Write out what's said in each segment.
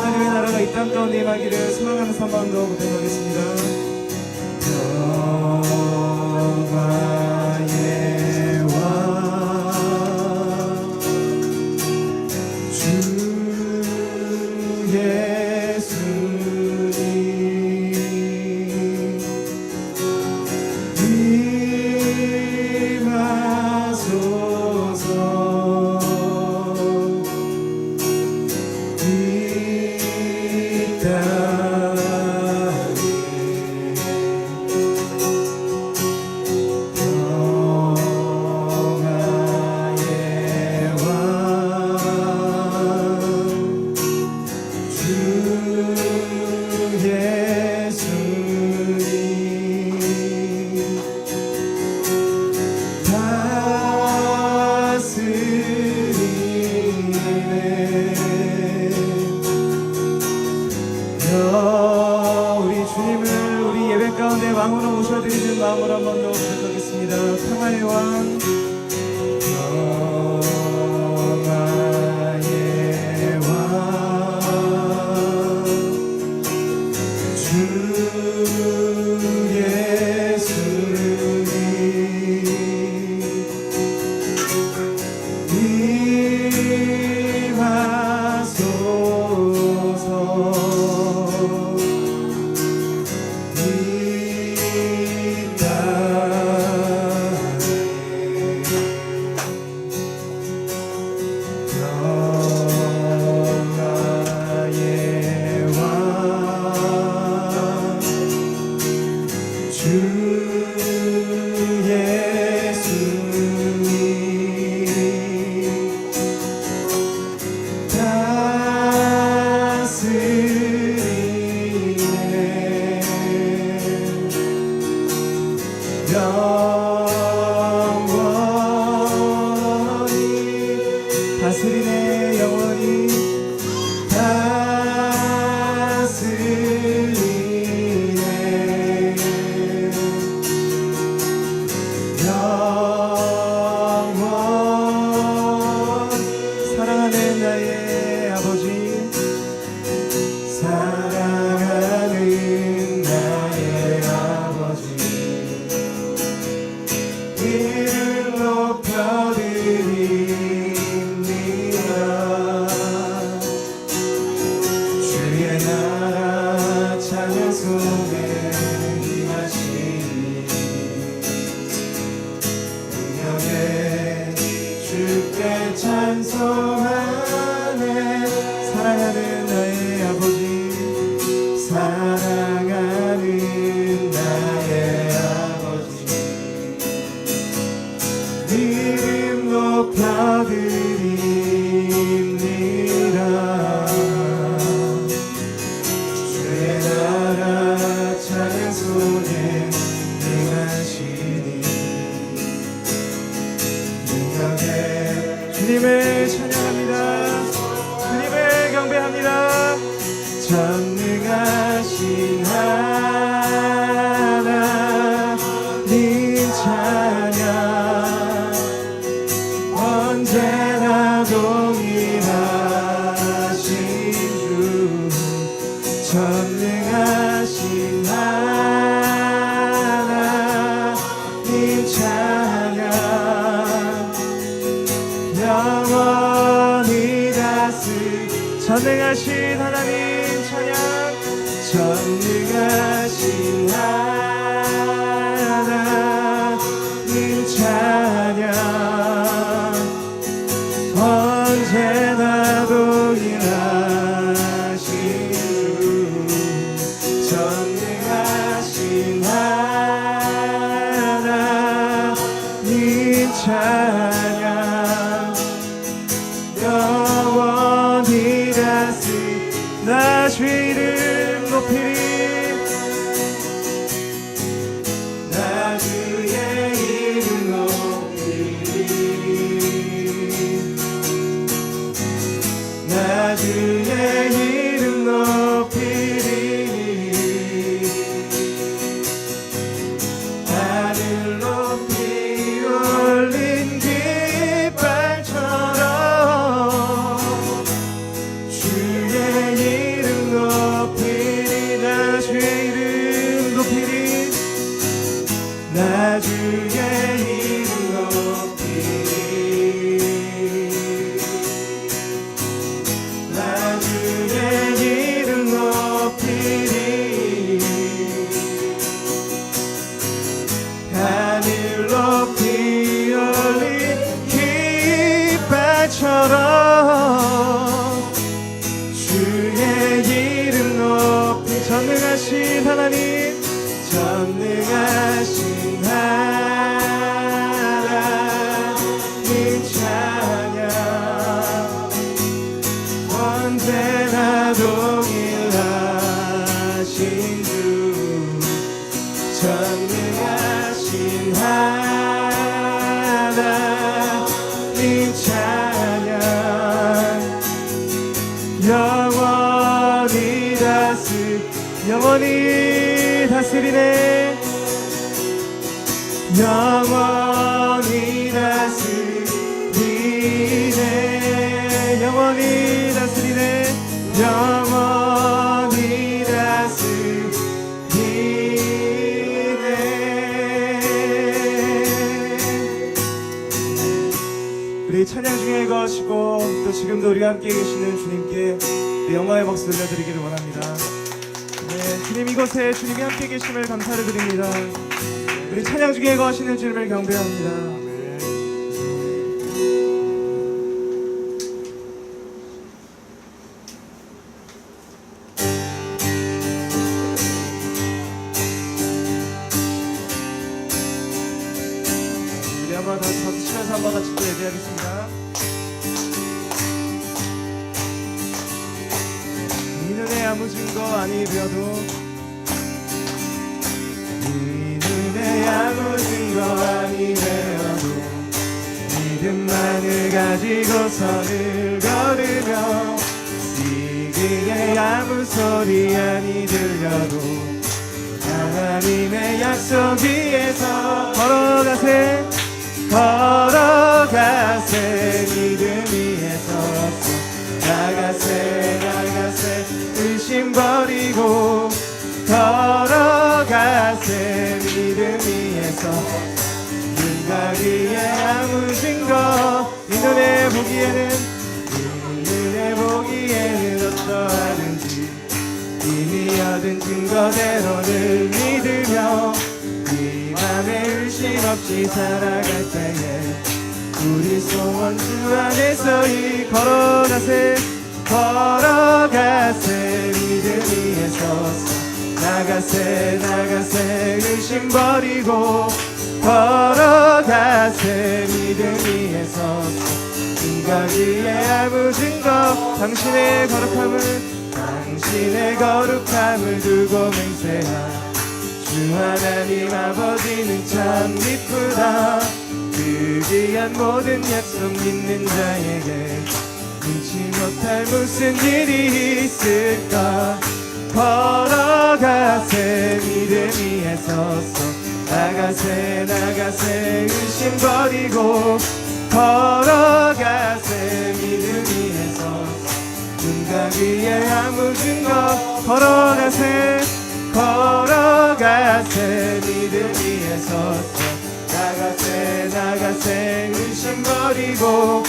하나님의 나라가 이 땅 가운데 임하기를 소망하는 마음으로 고백하겠습니다. 영광의 왕 주 예수님 임하소서. 이 우리 주님을 우리 예배 가운데 왕으로 모셔드리는 마음으로 한 번 더 부탁하겠습니다. 평화의 왕, 평화의 왕 주 예수님 임하소서. 다스리네 영원히 다스리네 영원히. 사랑하는 나의 아버지, 사랑하는 나의 아버지, 이름 높여드립니다. 주의 나라 찬양 속에 임하시니 능력에 주께 찬송하네. 사랑하는 나의 아버지, 사랑하는 나의 아버지, 이름 높여드립니다. 주의 나라 찬양 속에 임하시니 능력에 주님을 찬양합니다. 주님을 경배합니다. 전능하신 하나님 찬양 언제나 동일하신 주, 전능하신 하나님 찬양 영원히 전능하신 하나님 찬양, 전능하신 하나님 찬양 언제나 동일하신 주, 전능하신 하나님 찬양 영원히 나 주의 이름 높이리, 나 주의 이름 높이리, 나 주의 이름 높이리. 하늘 높이 올린 깃발처럼 언제나 동일하신 주 전능하신 하나님 찬양 영원히 다스리네 영원히 다스리네 영원히 다스리네 영원히 다스리네. 우리 찬양 중에 거하시고 또 지금도 우리가 함께 계시는 주님께 영광의 박수 들려드리기를 원합니다. 네, 주님 이곳에 주님이 함께 계심을 감사를 드립니다. 우리 찬양 중에 거하시는 주님을 경배합니다. 우리 한번 다 박수 치면서 한번 같이 또 예배하겠습니다. 이 눈에 아무 증거 아니려도 아무 증거 아니래도 믿음만을 가지고서는 걸으며 이 길에 아무 소리 아니 들려도 하나님의 약속 위에서 걸어가세 믿음 위에 서서 나가세 의심 버리고 걸어가세 믿음 위에서 눈 가리에 아무 증거 이 눈에 보기에는 어떠하든지 이미 얻은 증거대로를 믿으며 이 맘에 의심 없이 살아갈 때에 우리 소원 주 안에서 걸어가세 믿음 위에 서서 나가세 의심 버리고 걸어가세 믿음 위에 서서 증거 위에 아무 증거 당신의 거룩함을 두고 맹세하 주 하나님 아버지는 참 이쁘다 그 귀한 모든 약속 믿는 자에게 눈치 못할 무슨 일이 있을까 걸어가세 믿음 위에 서서 나가세 의심 버리고 걸어가세 믿음 위에 서서 눈가 위에 아무 증거 걸어가세 믿음 위에 서서 나가세 의심 버리고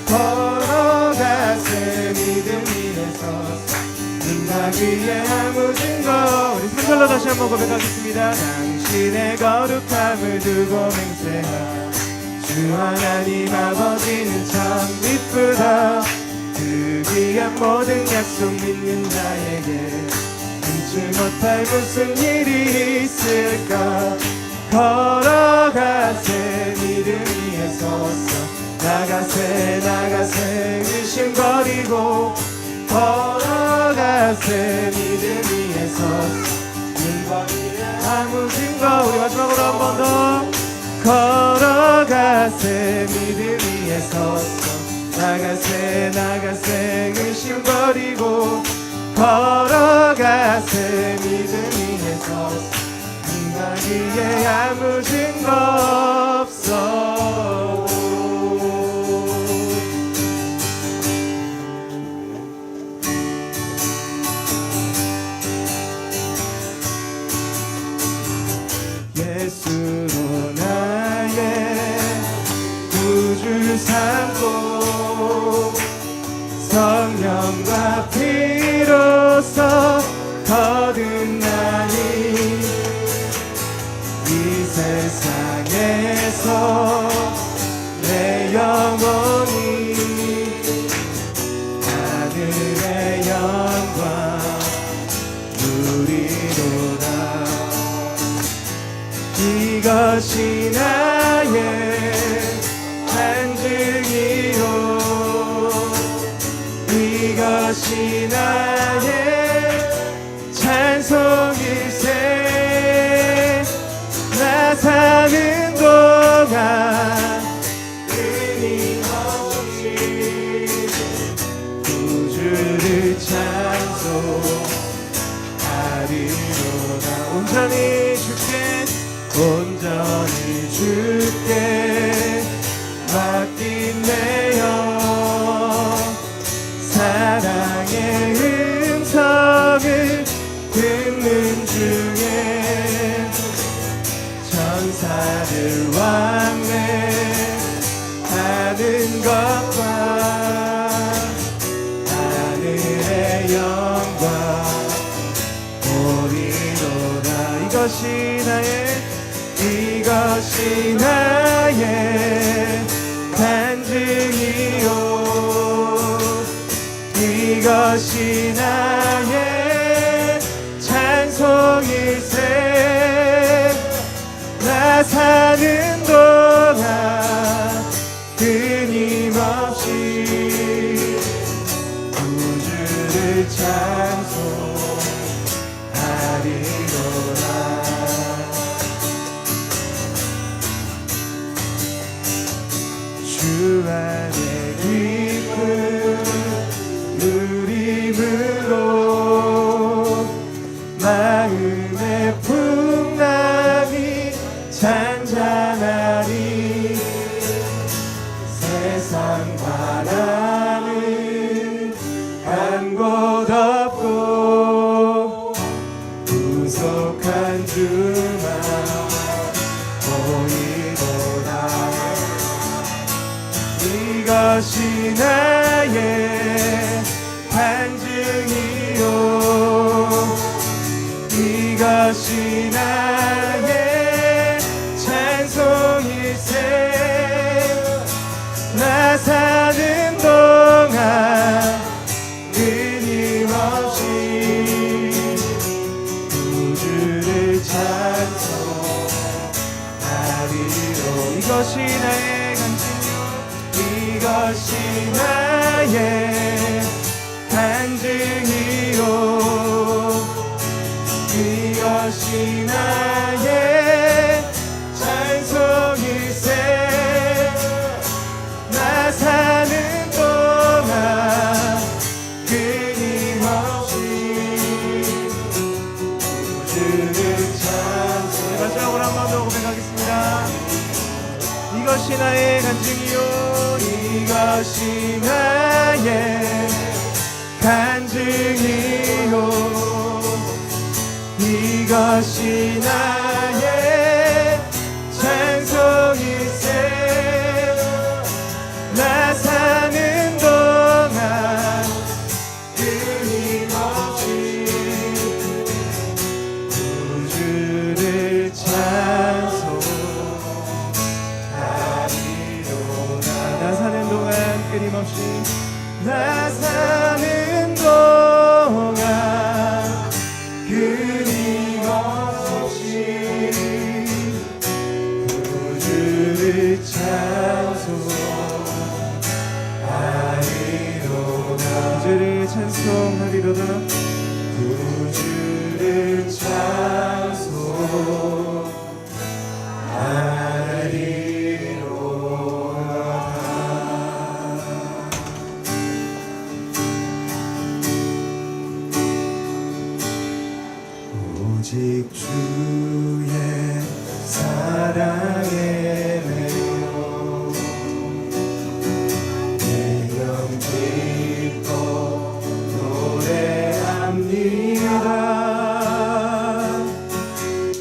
걸어가세 믿음 위에 서서 눈가 위에 아무 증거 우리 산절로 다시 한번 고백하겠습니다. 당신의 거룩함을 두고 맹세하 주 하나님 아버지는 참 이쁘다 그 귀한 모든 약속 믿는 자에게 눈치 못할 무슨 일이 있을까 걸어가세 믿음 위에 서서 나가세 의심 버리고 걸어가세 믿음 위에 서서 눈과 위에 아무 증거 우리 마지막으로 한 번 더 걸어가세 믿음 위에 서서 나가세 의심 버리고 걸어가세 믿음 위에 서서 눈과 위에 아무 증거 없어 예수로 나의 구주 삼고 성령과 피로써 거듭나니 이 세상에서 내 영혼이 하늘의 영광 누리도다 이것이 나의 간증이요 이것이 나의 찬송일세. 나 사는 동안 끊임없이 구주를 찬송하리로다. 온전히 주께 온전히 주께 맡긴 내 영. 사랑의 음성을 듣는 중에 천사를 왕래하는 것과 하늘의 영광 보리로다. 이것이 나의 간증이요. 이것이 나의 찬송일세. 나 사는 동안 끊임없이 구주를 찬송하리로다. 주 안에 기쁨 누림으로 마음의 풍랑이 잔잔하리. 세상 바람은 간 곳 없고 구속한 주만 보이도다. 이것이 나의 간증이요. 이것이 나의 찬송일세. 나 사는 동안 끊임없이 구주를 찬송하리로. 이것이 나의 간증이요. 이것이 나의 간증이요. 이것이 나의 찬송일세. 나 사는 동안 끊임없이 구주를 찬송. 마지막으로 한 번 더 고백하겠습니다. 이것이 나의 간증이요. 이것이 나의 간증이요. 이것이 나의 찬송일세. 나 사는 동안 끊임없이 구주를 찬송하리로다. 나 사는 동안 끊임없이 나 사는 동안 끊임없이 구주를 찬송하리로다. 구주를 찬송하리로다. 구주를 찬송하리로다. 오직 주의 사랑에 매여 내 영 기뻐 노래합니다.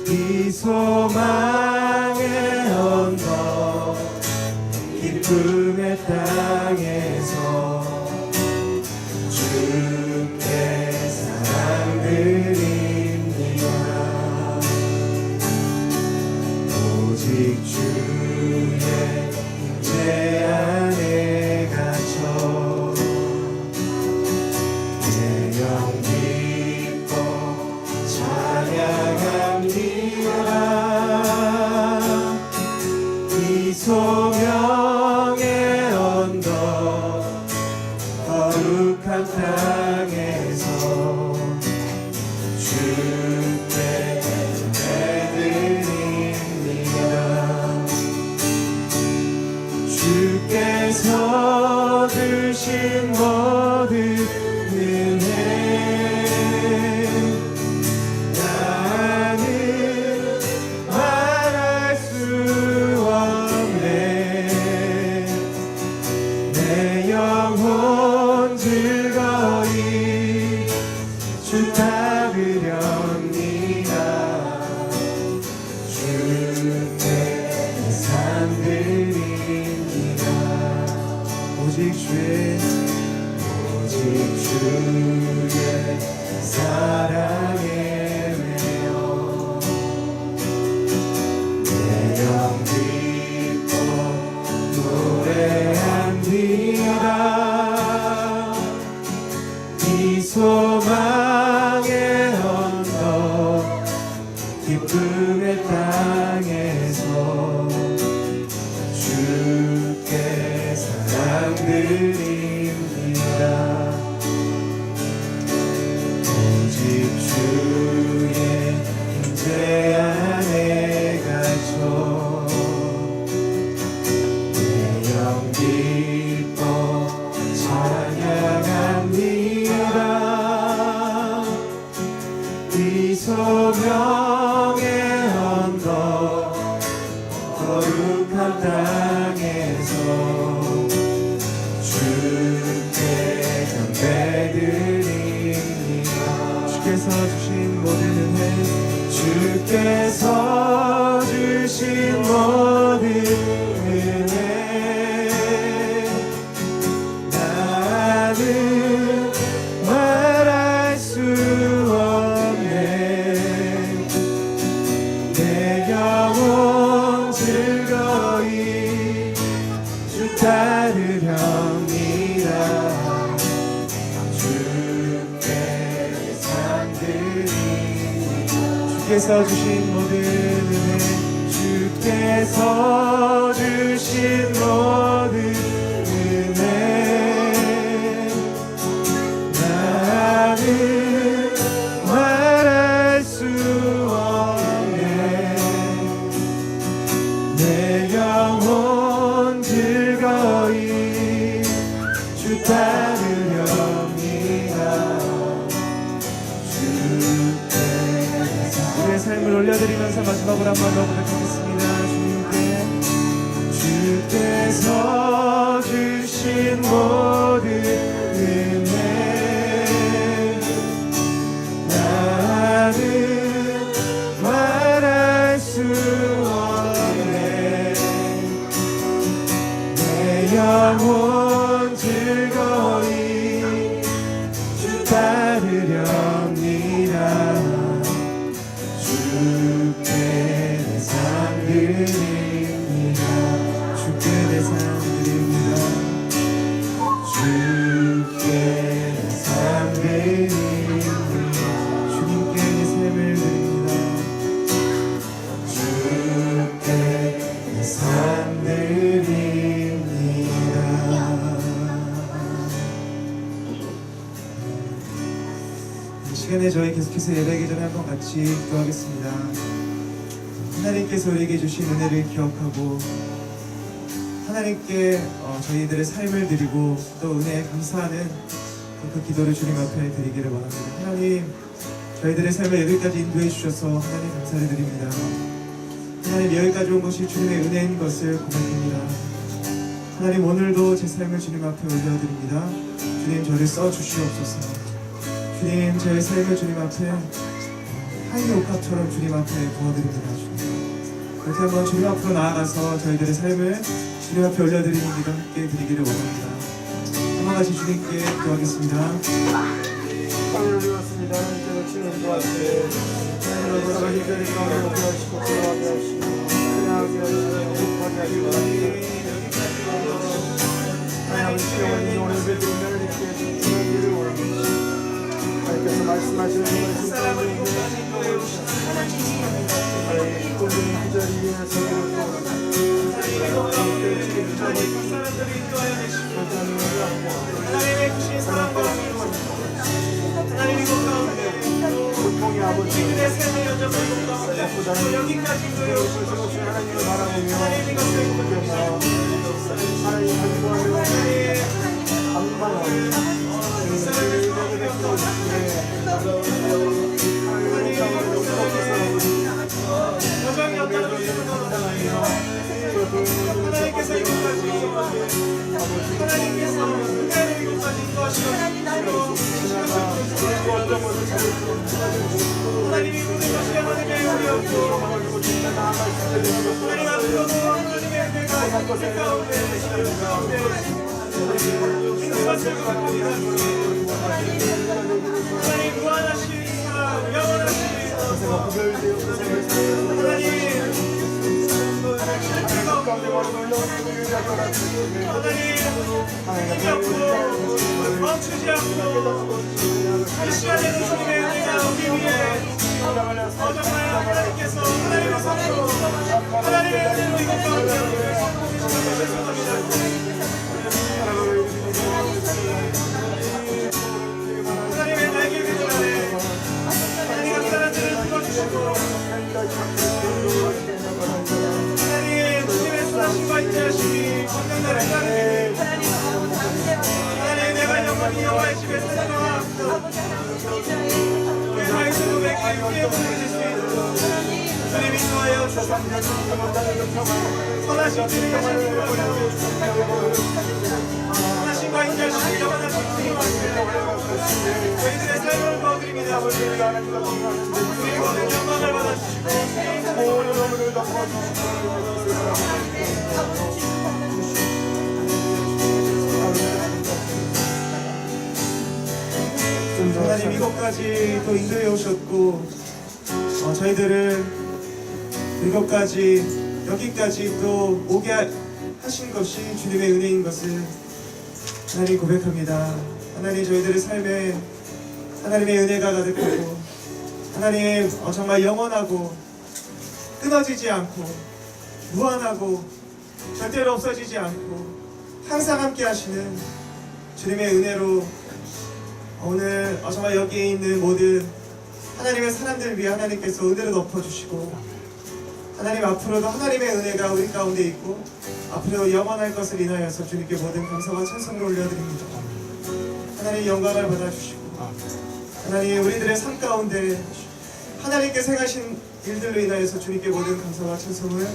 이 소망의 언덕 기쁨의 땅에서 주께 사랑드립니다. 오직 주 땅에서 주께 예배드립니다. 주께서 주신 모든 은혜 나는 말할 수 없네. 내 영혼 즐거이 주 따르렵니다. 주께 삶 드립니다. 오직 주의 사랑에 매여 내 영 기뻐 노래합니다. 이 소망의 언덕 기쁨의 땅에서 주께 사랑 드립니다. 오직 주의 임재 안에 갇혀 내 영 기뻐 찬양합니다. 이 소명의 언덕 거룩한 땅에서 주께 경배드립니다. 주께서 주신 모든 은혜 주께서 주신 모든 은혜 나는 말할 수 없네. 내 영혼 즐거이 주 따르렵니다. 주께 상 드립니다. 주께서 주신 모든 은혜 주께서 주신 모든 은혜 나는 말할 수 없네. 내 영혼 즐거이 주 따르렵니다. 주께 우리의 삶을 올려드리면서 마지막으로 한 번 더 고백하겠습니다. 주께서 주신 모든 은혜 나는 말할 수 없네. 내 영혼 즐거이 주 따르렵니다. 주께 내 삶 드립니다. 주께 내 삶 드립니다. 주께 내 삶 드립니다. 주님께 내 삶을 드립니다. 주께 내 삶 드립니다. 이 시간에 저희 계속해서 예배하기 전에 한번 같이 기도하겠습니다. 하나님께서 우리에게 주신 은혜를 기억하고 하나님께 저희들의 삶을 드리고 또 은혜에 감사하는 그 기도를 주님 앞에 드리기를 원합니다. 하나님, 저희들의 삶을 여기까지 인도해 주셔서 하나님 감사를 드립니다. 하나님, 여기까지 온 것이 주님의 은혜인 것을 고백합니다. 하나님, 오늘도 제 삶을 주님 앞에 올려드립니다. 주님, 저를 써주시옵소서. 주님, 저의 삶을 주님 앞에 하얀 옥합처럼 주님 앞에 부어드립니다. 주님, 그렇게 한번 주님 앞으로 나아가서 저희들의 삶을 주님 앞에 올려드리는 기도 함께 드리기를 원합니다. 한번 같이 주님께 기도하겠습니다. 땅을 올렸습니다. 이제는 주님과 함께 하나님을 걸어가기 전에 가운데 오게 하시고 걸어가게 하시고 그냥하게 하시고 행복하게 하시고 하나님의 시험을 오늘 뵙는 날을 있게 해주시기를 원합니다. 하나님께서 말씀하시는 말씀 가운데 하나님 꼴리는 그 자리 위에 서기를 원합니다. 하나님께 주님 사람들이 인도하여 주시고 하나님의 주신 사랑과 무엇보다는 여기까지 인도해오시고 하나님을 바라보며 하나님 이것을 고백합니다. 하나님 간구하며 강만하고 여정이 없다는 것을 하나님께서 이곳까지 하나님께서 은혜로 이곳까지 인도하시고 하나님이 모든 것이 하나님의 은혜였고 하나님 앞으로도 하나님의 은혜가 우리 가운데 우리 가운데 있는 것을 고백합니다. 하나님 무한하신 사랑 영원하신 하나님 실패가 없고 하나님 힘이 없고 멈추지 않고 이 시간에도 주님의 은혜가 우리 위에 정말 하나님께서 하나님의 손으로 하나님의 은혜로 이것 가운데 죄송합니다. 하나님의 날개 위를 아래 하나님의 사람들을 풀어주시고 하나님 주님의 선하심과 인자하심이 건강나를 따르니 하나님 내가 영원히 여호와의 집에 살다가 그 말씀을 맺기 위해 보내주실 수 있도록 주님 인도하여 주옵소서. 선하신 주님의 하나님을 선하심과 인자하심이 영원하신 주님 저희들의 삶을 거드립니다. 주님 모든 영광을 받아주시고 하나님 이곳까지 또 인도해 오셨고 저희들을 이곳까지 여기까지 또 오게 하신 것이 주님의 은혜인 것을 하나님 고백합니다. 하나님 저희들의 삶에 하나님의 은혜가 가득하고 하나님 정말 영원하고 끊어지지 않고 무한하고 절대로 없어지지 않고 항상 함께 하시는 주님의 은혜로 오늘 정말 여기에 있는 모든 하나님의 사람들을 위해 하나님께서 은혜를 덮어주시고 하나님 앞으로도 하나님의 은혜가 우리 가운데 있고 앞으로 영원할 것을 인하여서 주님께 모든 감사와 찬송을 올려드립니다. 하나님 영광을 받아주시고 하나님 우리들의 삶 가운데 하나님께서 행하신 일들로 인하여서 주님께 모든 감사와 찬송을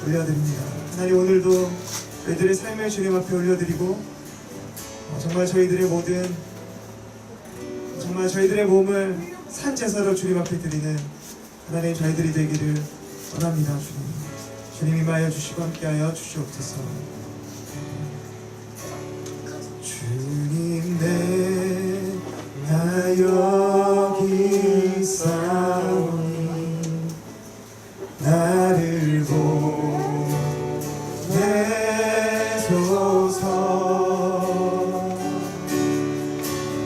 올려드립니다. 하나님 오늘도 저희들의 삶을 주님 앞에 올려드리고 정말 저희들의 몸을 산 제사로 주님 앞에 드리는 하나님 저희들이 되기를 원합니다. 주님 임하여 주시고 함께하여 주시옵소서. 주님 내가 여기 있사오니 나를 보내소서.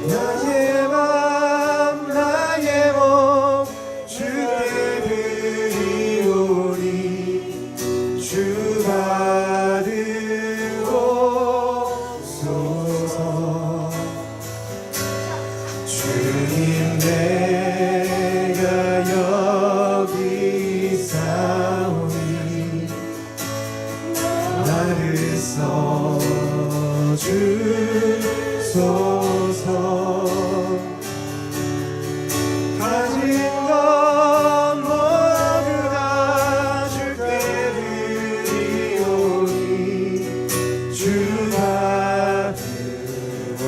나의 맘 나의 몸 주께 드리오니 주 받으옵소서. 주님 내가 여기 있사오니 나를 써주소서. 가진 것 모두 다 주께 드리오니 주 받으오.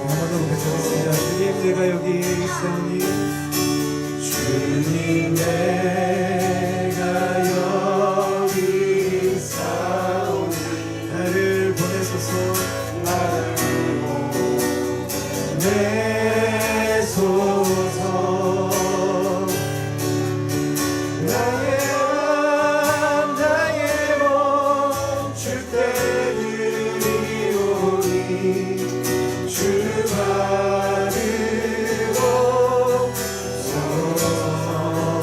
한 번 더 고백하겠습니다. 주님 내가 여기 있사오니 주님 내가 여기 있사오니 나를 보내소서. 내소서. 나의 맘 나의 몸 주께 드리오니 주 받으옵소서.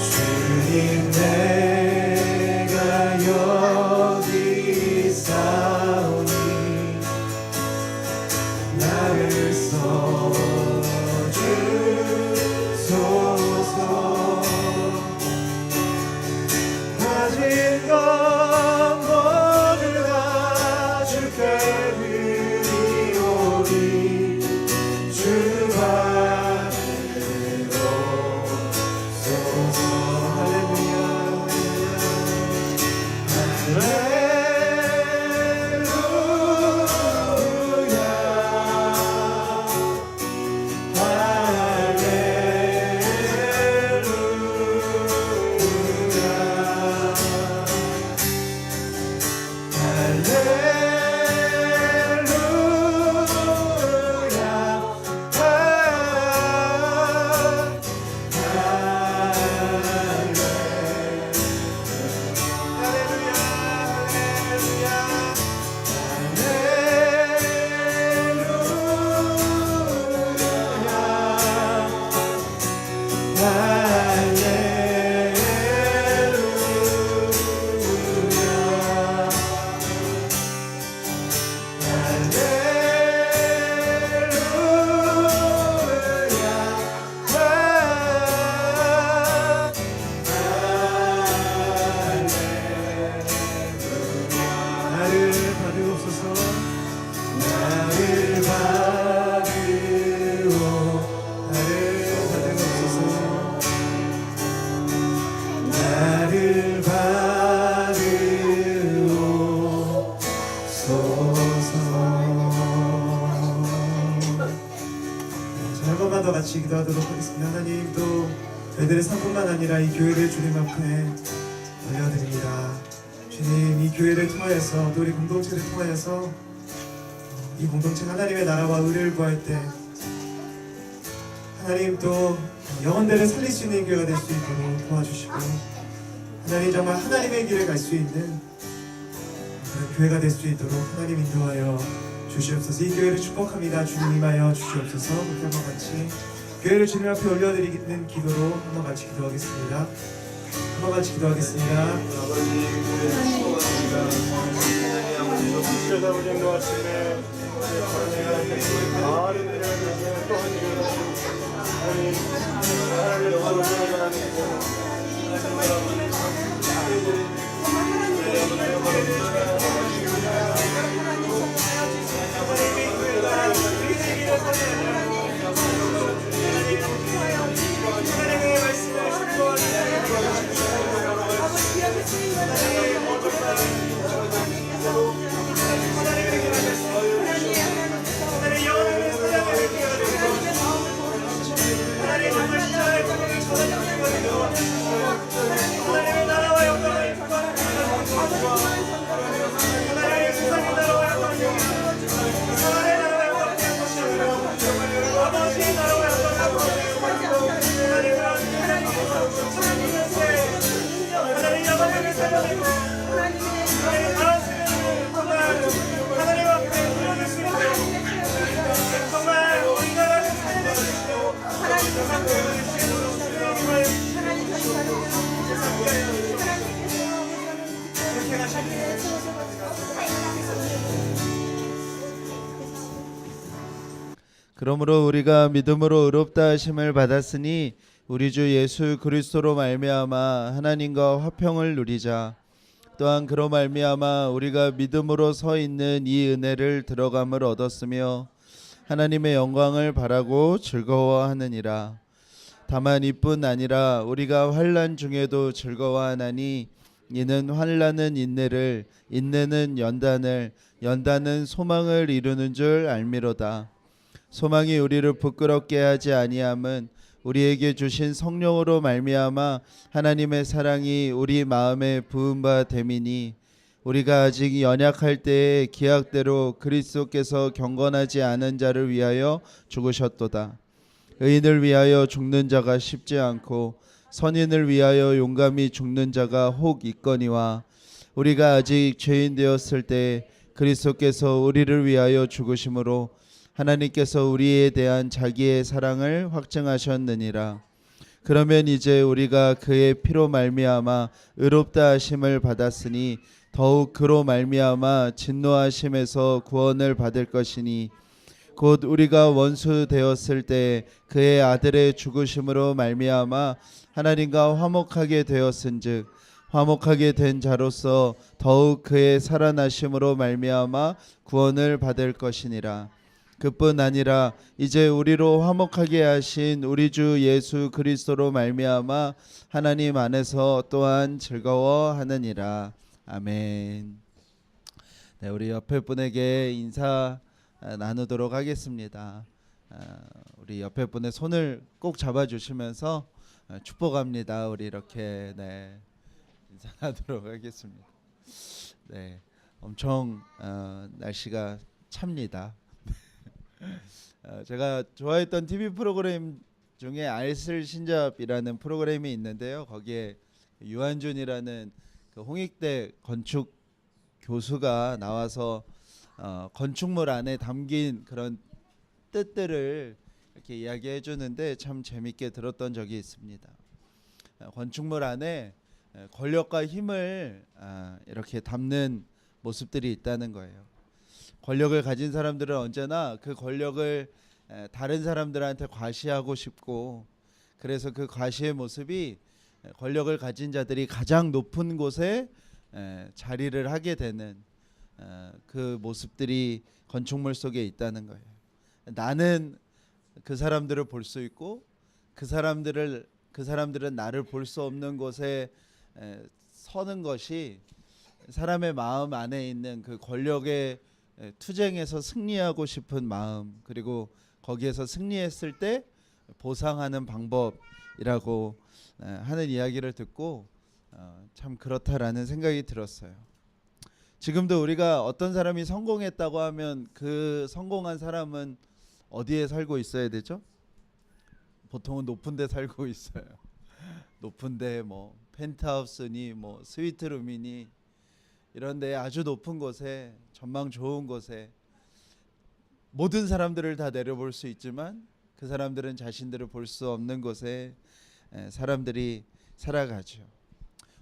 주님 내가 여기 있사오니 나를 써주소서. 더 같이 기도하도록 하겠습니다. 하나님, 또 저희들의 삶뿐만 아니라 이 교회를 주님 앞에 올려드립니다. 주님, 이 교회를 통하여서 또 우리 공동체를 통하여서 이 공동체가 하나님의 나라와 의를 구할 때 하나님 또 영혼들을 살릴 수 있는 교회가 될 수 있도록 도와주시고, 하나님 정말 하나님의 길을 갈 수 있는 그런 교회가 될 수 있도록 하나님 인도하여 주시옵소서. 이 교회를 축복합니다. 주님 임하여 주시옵소서. 그렇게 한번 같이 교회를 주님 앞에 올려드리는 기도로 한번 같이 기도하겠습니다. 한번 같이 기도하겠습니다. 아버지, 교회를 축복합니다. 아버지, 높이시를 아버지 인도하시네. 많은 일을 해주시는 또한 교회 하나님의 영광을 전하는 하나님의 말씀을 하나님 영혼을 사랑하는 교회가 되고, 하나님 정말 신앙의 꿈을 전하는 교회가 되고, 하나님의 나라와 영광을 구하는 교회가 되고, 하나님의 세상의 나라와 영광을 구하는 하나님의 나라와 영광을 구하는 것이고, 아버지의 나라와 영광을 구하는 하나님 영광을 살려내고 하나님 바라시는 정말 하나님 앞에 드려줄 수 있도록 정말 우리 나라를 살려내시고 그렇게 하시길 그러므로 우리가 믿음으로 의롭다 하심을 받았으니 우리 주 예수 그리스도로 말미암아 하나님과 화평을 누리자. 또한 그로 말미암아 우리가 믿음으로 서 있는 이 은혜를 들어감을 얻었으며 하나님의 영광을 바라고 즐거워하느니라. 다만 이뿐 아니라 우리가 환난 중에도 즐거워하나니 이는 환난은 인내를, 인내는 연단을, 연단은 소망을 이루는 줄 알미로다. 소망이 우리를 부끄럽게 하지 아니함은 우리에게 주신 성령으로 말미암아 하나님의 사랑이 우리 마음에 부은 바 됨이니, 우리가 아직 연약할 때에 기약대로 그리스도께서 경건하지 않은 자를 위하여 죽으셨도다. 의인을 위하여 죽는 자가 쉽지 않고 선인을 위하여 용감히 죽는 자가 혹 있거니와, 우리가 아직 죄인 되었을 때 그리스도께서 우리를 위하여 죽으심으로 하나님께서 우리에 대한 자기의 사랑을 확증하셨느니라. 그러면 이제 우리가 그의 피로 말미암아 의롭다 하심을 받았으니 더욱 그로 말미암아 진노하심에서 구원을 받을 것이니, 곧 우리가 원수 되었을 때 그의 아들의 죽으심으로 말미암아 하나님과 화목하게 되었은즉 화목하게 된 자로서 더욱 그의 살아나심으로 말미암아 구원을 받을 것이니라. 그뿐 아니라 이제 우리로 화목하게 하신 우리 주 예수 그리스도로 말미암아 하나님 안에서 또한 즐거워하느니라. 아멘. 네, 우리 옆에 분에게 인사 나누도록 하겠습니다. 우리 옆에 분의 손을 꼭 잡아주시면서 축복합니다. 우리 이렇게 인사하도록 하겠습니다. 네, 엄청 날씨가 찹니다. 제가 좋아했던 TV 프로그램 중에 알쓸신잡이라는 프로그램이 있는데요. 거기에 유한준이라는 그 홍익대 건축 교수가 나와서 건축물 안에 담긴 그런 뜻들을 이렇게 이야기해 주는데 참 재밌게 들었던 적이 있습니다. 건축물 안에 권력과 힘을 이렇게 담는 모습들이 있다는 거예요. 권력을 가진 사람들은 언제나 그 권력을 다른 사람들한테 과시하고 싶고, 그래서 그 과시의 모습이 권력을 가진 자들이 가장 높은 곳에 자리를 하게 되는 그 모습들이 건축물 속에 있다는 거예요. 나는 그 사람들을 볼 수 있고 그 사람들은 나를 볼 수 없는 곳에 서는 것이 사람의 마음 안에 있는 그 권력의 투쟁에서 승리하고 싶은 마음, 그리고 거기에서 승리했을 때 보상하는 방법이라고 하는 이야기를 듣고 참 그렇다라는 생각이 들었어요. 지금도 우리가 어떤 사람이 성공했다고 하면 그 성공한 사람은 어디에 살고 있어야 되죠? 보통은 높은 데 살고 있어요. 높은 데 뭐 펜트하우스니 뭐 스위트룸이니 이런 데 아주 높은 곳에 전망 좋은 곳에 모든 사람들을 다 내려볼 수 있지만 그 사람들은 자신들을 볼 수 없는 곳에 사람들이 살아가죠.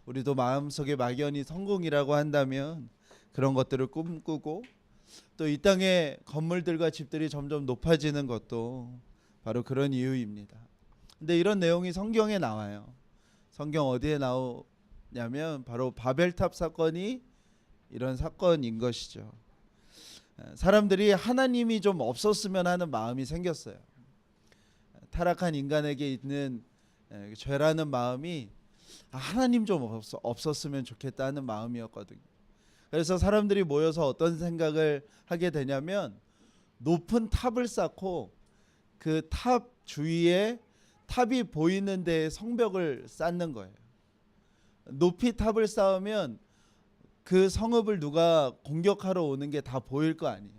우리도 마음속에 막연히 성공이라고 한다면 그런 것들을 꿈꾸고 또 이 땅의 건물들과 집들이 점점 높아지는 것도 바로 그런 이유입니다. 근데 이런 내용이 성경에 나와요. 성경 어디에 나오냐면 바로 바벨탑 사건이 이런 사건인 것이죠. 사람들이 하나님이 좀 없었으면 하는 마음이 생겼어요. 타락한 인간에게 있는 죄라는 마음이 하나님 좀 없었으면 좋겠다는 마음이었거든요. 그래서 사람들이 모여서 어떤 생각을 하게 되냐면 높은 탑을 쌓고 그 탑 주위에 탑이 보이는 데에 성벽을 쌓는 거예요. 높이 탑을 쌓으면 그 성읍을 누가 공격하러 오는 게 다 보일 거 아니에요.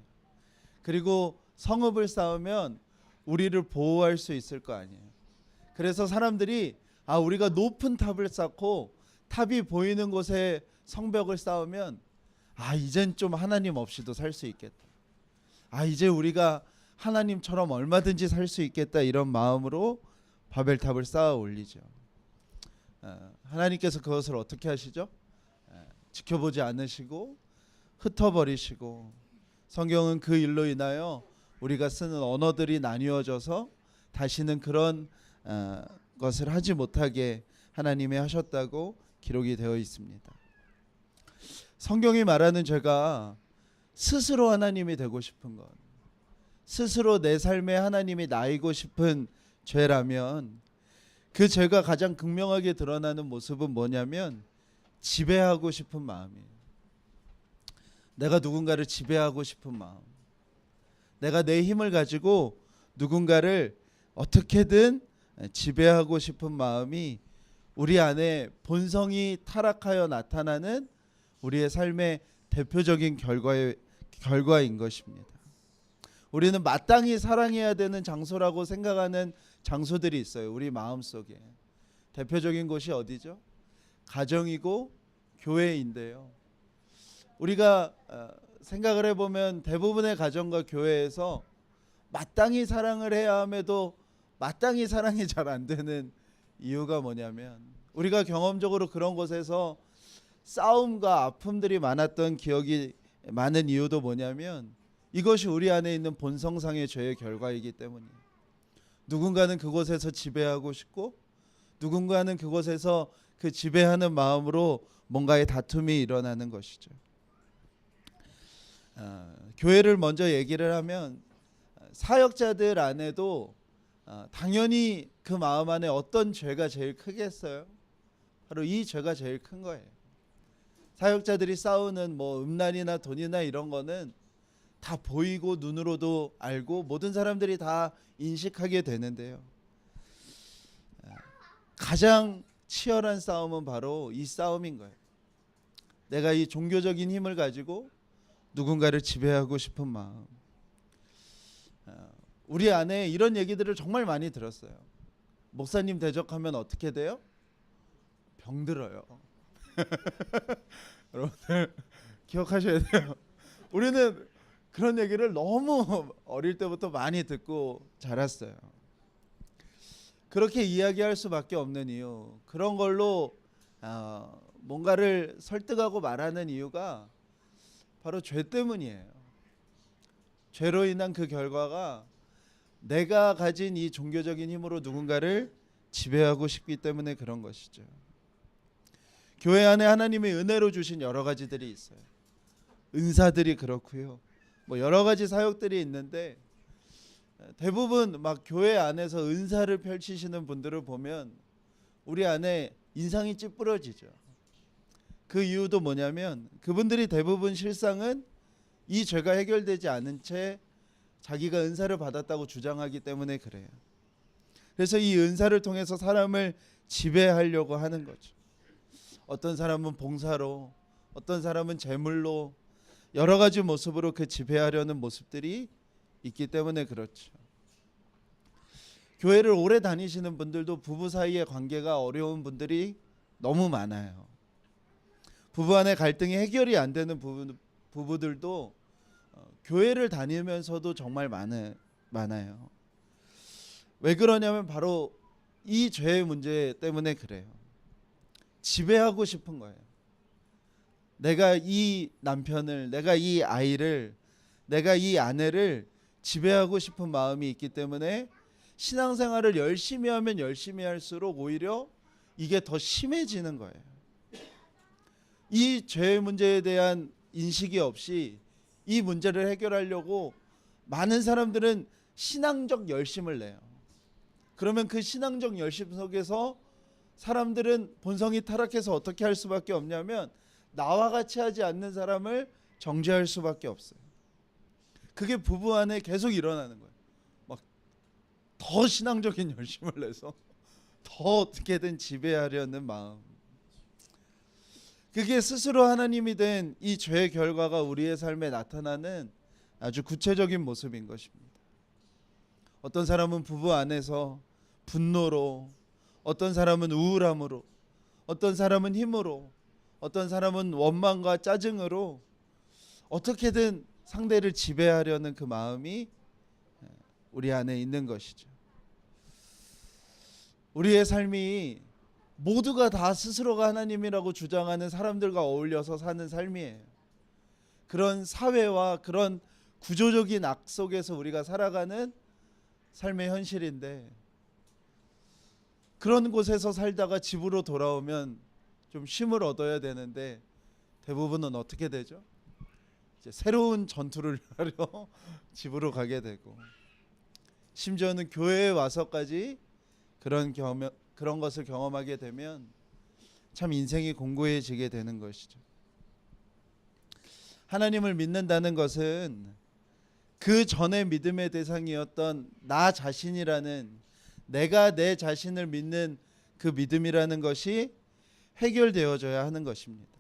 그리고 성읍을 쌓으면 우리를 보호할 수 있을 거 아니에요. 그래서 사람들이 우리가 높은 탑을 쌓고 탑이 보이는 곳에 성벽을 쌓으면 이젠 좀 하나님 없이도 살 수 있겠다. 이제 우리가 하나님처럼 얼마든지 살 수 있겠다 이런 마음으로 바벨탑을 쌓아 올리죠. 하나님께서 그것을 어떻게 하시죠? 지켜보지 않으시고 흩어버리시고 성경은 그 일로 인하여 우리가 쓰는 언어들이 나뉘어져서 다시는 그런 것을 하지 못하게 하나님이 하셨다고 기록이 되어 있습니다. 성경이 말하는 죄가 스스로 하나님이 되고 싶은 것, 스스로 내 삶에 하나님이 나이고 싶은 죄라면 그 죄가 가장 극명하게 드러나는 모습은 뭐냐면 지배하고 싶은 마음이에요. 내가 누군가를 지배하고 싶은 마음, 내가 내 힘을 가지고 누군가를 어떻게든 지배하고 싶은 마음이 우리 안에 본성이 타락하여 나타나는 우리의 삶의 대표적인 결과인 것입니다. 우리는 마땅히 사랑해야 되는 장소라고 생각하는 장소들이 있어요. 우리 마음속에. 대표적인 곳이 어디죠? 가정이고 교회인데요. 우리가 생각을 해보면 대부분의 가정과 교회에서 마땅히 사랑을 해야 함에도 마땅히 사랑이 잘 안 되는 이유가 뭐냐면 우리가 경험적으로 그런 곳에서 싸움과 아픔들이 많았던 기억이 많은 이유도 뭐냐면 이것이 우리 안에 있는 본성상의 죄의 결과이기 때문이에요. 누군가는 그곳에서 지배하고 싶고 누군가는 그곳에서 그 지배하는 마음으로 뭔가의 다툼이 일어나는 것이죠. 교회를 먼저 얘기를 하면 사역자들 안에도 당연히 그 마음 안에 어떤 죄가 제일 크겠어요? 바로 이 죄가 제일 큰 거예요. 사역자들이 싸우는 뭐 음란이나 돈이나 이런 거는 다 보이고 눈으로도 알고 모든 사람들이 다 인식하게 되는데요. 가장 치열한 싸움은 바로 이 싸움인 거예요. 내가 이 종교적인 힘을 가지고 누군가를 지배하고 싶은 마음. 우리 안에 이런 얘기들을 정말 많이 들었어요. 목사님 대적하면 어떻게 돼요? 병들어요. 여러분들 기억하셔야 돼요. 우리는 그런 얘기를 너무 어릴 때부터 많이 듣고 자랐어요. 그렇게 이야기할 수밖에 없는 이유, 그런 걸로 뭔가를 설득하고 말하는 이유가 바로 죄 때문이에요. 죄로 인한 그 결과가 내가 가진 이 종교적인 힘으로 누군가를 지배하고 싶기 때문에 그런 것이죠. 교회 안에 하나님의 은혜로 주신 여러 가지들이 있어요. 은사들이 그렇고요. 뭐 여러 가지 사역들이 있는데 대부분 막 교회 안에서 은사를 펼치시는 분들을 보면 우리 안에 인상이 찌푸러지죠. 그 이유도 뭐냐면 그분들이 대부분 실상은 이 죄가 해결되지 않은 채 자기가 은사를 받았다고 주장하기 때문에 그래요. 그래서 이 은사를 통해서 사람을 지배하려고 하는 거죠. 어떤 사람은 봉사로, 어떤 사람은 재물로, 여러 가지 모습으로 그 지배하려는 모습들이 있기 때문에 그렇죠. 교회를 오래 다니시는 분들도 부부 사이의 관계가 어려운 분들이 너무 많아요. 부부 안의 갈등이 해결이 안 되는 부부들도 교회를 다니면서도 정말 많아요. 왜 그러냐면 바로 이 죄의 문제 때문에 그래요. 지배하고 싶은 거예요. 내가 이 남편을, 내가 이 아이를, 내가 이 아내를 지배하고 싶은 마음이 있기 때문에 신앙생활을 열심히 하면 열심히 할수록 오히려 이게 더 심해지는 거예요. 이 죄의 문제에 대한 인식이 없이 이 문제를 해결하려고 많은 사람들은 신앙적 열심을 내요. 그러면 그 신앙적 열심 속에서 사람들은 본성이 타락해서 어떻게 할 수밖에 없냐면 나와 같이 하지 않는 사람을 정죄할 수밖에 없어요. 그게 부부 안에 계속 일어나는 거예요. 막 더 신앙적인 열심을 내서 더 어떻게든 지배하려는 마음. 그게 스스로 하나님이 된 이 죄의 결과가 우리의 삶에 나타나는 아주 구체적인 모습인 것입니다. 어떤 사람은 부부 안에서 분노로, 어떤 사람은 우울함으로, 어떤 사람은 힘으로, 어떤 사람은 원망과 짜증으로 어떻게든 상대를 지배하려는 그 마음이 우리 안에 있는 것이죠. 우리의 삶이 모두가 다 스스로가 하나님이라고 주장하는 사람들과 어울려서 사는 삶이에요. 그런 사회와 그런 구조적인 악 속에서 우리가 살아가는 삶의 현실인데, 그런 곳에서 살다가 집으로 돌아오면 좀 쉼을 얻어야 되는데 대부분은 어떻게 되죠? 이제 새로운 전투를 하려 집으로 가게 되고, 심지어는 교회에 와서까지 그런 것을 경험하게 되면 참 인생이 공고해지게 되는 것이죠. 하나님을 믿는다는 것은 그 전에 믿음의 대상이었던 나 자신이라는, 내가 내 자신을 믿는 그 믿음이라는 것이 해결되어져야 하는 것입니다.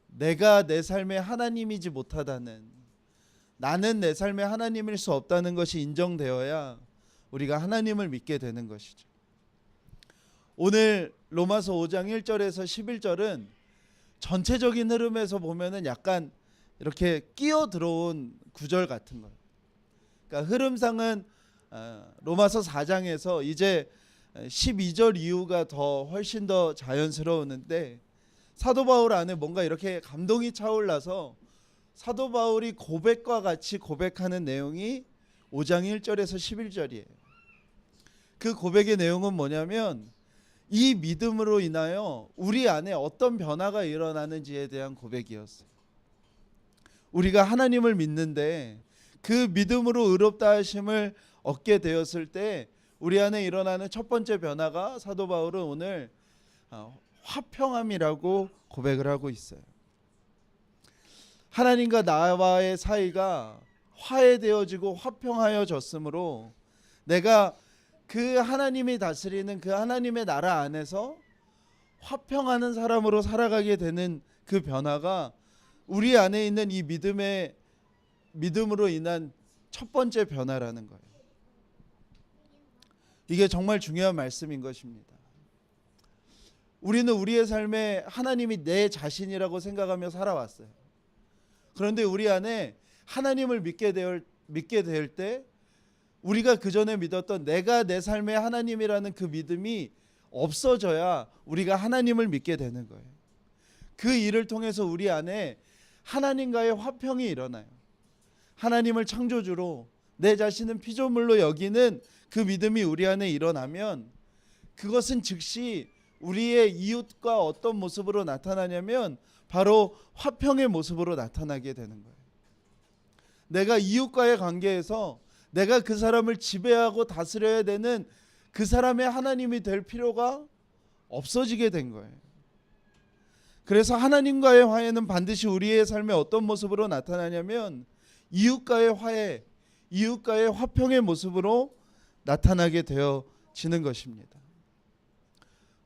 내가 내 삶의 하나님이지 못하다는, 나는 내 삶의 하나님일 수 없다는 것이 인정되어야 우리가 하나님을 믿게 되는 것이죠. 오늘 로마서 5장 1절에서 11절은 전체적인 흐름에서 보면은 약간 이렇게 끼어 들어온 구절 같은 거예요. 그러니까 흐름상은 로마서 4장에서 이제 12절 이후가 더 훨씬 더 자연스러우는데, 사도 바울 안에 뭔가 이렇게 감동이 차올라서 사도 바울이 고백과 같이 고백하는 내용이 5장 1절에서 11절이에요. 그 고백의 내용은 뭐냐면 이 믿음으로 인하여 우리 안에 어떤 변화가 일어나는지에 대한 고백이었어요. 우리가 하나님을 믿는데 그 믿음으로 의롭다 하심을 얻게 되었을 때 우리 안에 일어나는 첫 번째 변화가 사도 바울은 오늘 화평함이라고 고백을 하고 있어요. 하나님과 나와의 사이가 화해되어지고 화평하여졌으므로 내가 그 하나님이 다스리는 그 하나님의 나라 안에서 화평하는 사람으로 살아가게 되는 그 변화가 우리 안에 있는 이 믿음으로 인한 첫 번째 변화라는 거예요. 이게 정말 중요한 말씀인 것입니다. 우리는 우리의 삶에 하나님이 내 자신이라고 생각하며 살아왔어요. 그런데 우리 안에 하나님을 믿게 될 때 우리가 그 전에 믿었던 내가 내 삶의 하나님이라는 그 믿음이 없어져야 우리가 하나님을 믿게 되는 거예요. 그 일을 통해서 우리 안에 하나님과의 화평이 일어나요. 하나님을 창조주로 내 자신은 피조물로 여기는 그 믿음이 우리 안에 일어나면 그것은 즉시 우리의 이웃과 어떤 모습으로 나타나냐면 바로 화평의 모습으로 나타나게 되는 거예요. 내가 이웃과의 관계에서 내가 그 사람을 지배하고 다스려야 되는 그 사람의 하나님이 될 필요가 없어지게 된 거예요. 그래서 하나님과의 화해는 반드시 우리의 삶에 어떤 모습으로 나타나냐면 이웃과의 화해, 이웃과의 화평의 모습으로 나타나게 되어지는 것입니다.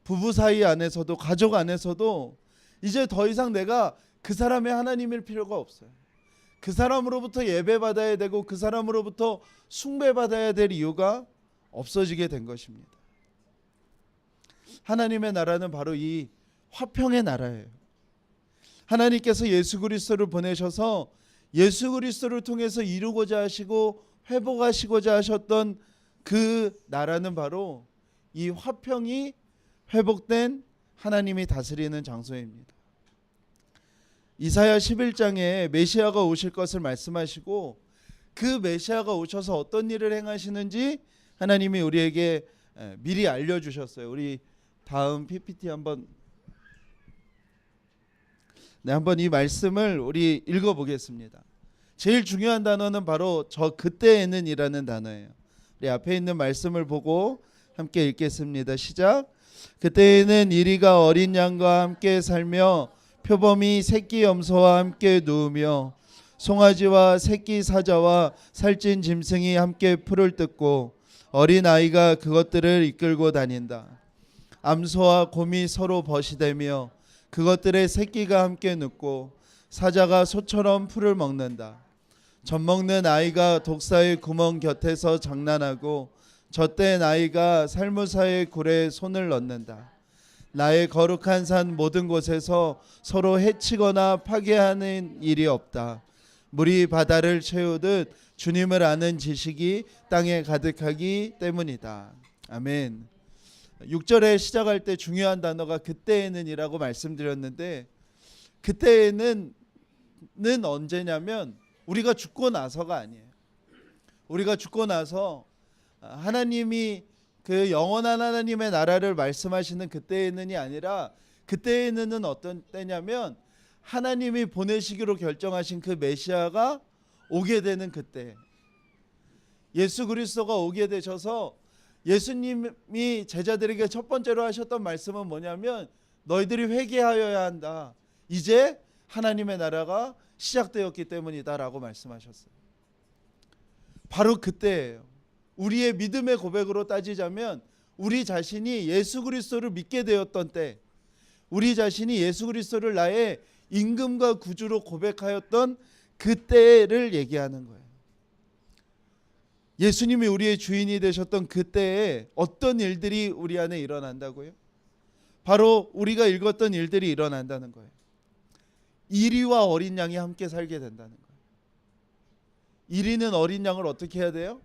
부부 사이 안에서도 가족 안에서도 이제 더 이상 내가 그 사람의 하나님일 필요가 없어요. 그 사람으로부터 예배받아야 되고 그 사람으로부터 숭배받아야 될 이유가 없어지게 된 것입니다. 하나님의 나라는 바로 이 화평의 나라예요. 하나님께서 예수 그리스도를 보내셔서 예수 그리스도를 통해서 이루고자 하시고 회복하시고자 하셨던 그 나라는 바로 이 화평이 회복된 하나님이 다스리는 장소입니다. 이사야 11장에 메시아가 오실 것을 말씀하시고 그 메시아가 오셔서 어떤 일을 행하시는지 하나님이 우리에게 미리 알려주셨어요. 우리 다음 PPT 한번 이 말씀을 우리 읽어보겠습니다. 제일 중요한 단어는 바로 저 그때에는 이라는 단어예요. 우리 앞에 있는 말씀을 보고 함께 읽겠습니다. 시작. 그때에는 이리가 어린 양과 함께 살며 표범이 새끼 염소와 함께 누우며 송아지와 새끼 사자와 살찐 짐승이 함께 풀을 뜯고 어린 아이가 그것들을 이끌고 다닌다. 암소와 곰이 서로 버시되며 그것들의 새끼가 함께 눕고 사자가 소처럼 풀을 먹는다. 젖먹는 아이가 독사의 구멍 곁에서 장난하고 젖된 아이가 살무사의 굴에 손을 넣는다. 나의 거룩한 산 모든 곳에서 서로 해치거나 파괴하는 일이 없다. 물이 바다를 채우듯 주님을 아는 지식이 땅에 가득하기 때문이다. 아멘. 6절에 시작할 때 중요한 단어가 그때에는 이라고 말씀드렸는데 그때에는 언제냐면 우리가 죽고 나서가 아니에요. 우리가 죽고 나서 하나님이 그 영원한 하나님의 나라를 말씀하시는 그때에는이 아니라 그때에는 어떤 때냐면 하나님이 보내시기로 결정하신 그 메시아가 오게 되는 그때, 예수 그리스도가 오게 되셔서 예수님이 제자들에게 첫 번째로 하셨던 말씀은 뭐냐면 너희들이 회개하여야 한다. 이제 하나님의 나라가 시작되었기 때문이다라고 말씀하셨어요. 바로 그때예요. 우리의 믿음의 고백으로 따지자면 우리 자신이 예수 그리스도를 믿게 되었던 때, 우리 자신이 예수 그리스도를 나의 임금과 구주로 고백하였던 그때를 얘기하는 거예요. 예수님이 우리의 주인이 되셨던 그때에 어떤 일들이 우리 안에 일어난다고요? 바로 우리가 읽었던 일들이 일어난다는 거예요. 이리와 어린 양이 함께 살게 된다는 거예요. 이리는 어린 양을 어떻게 해야 돼요?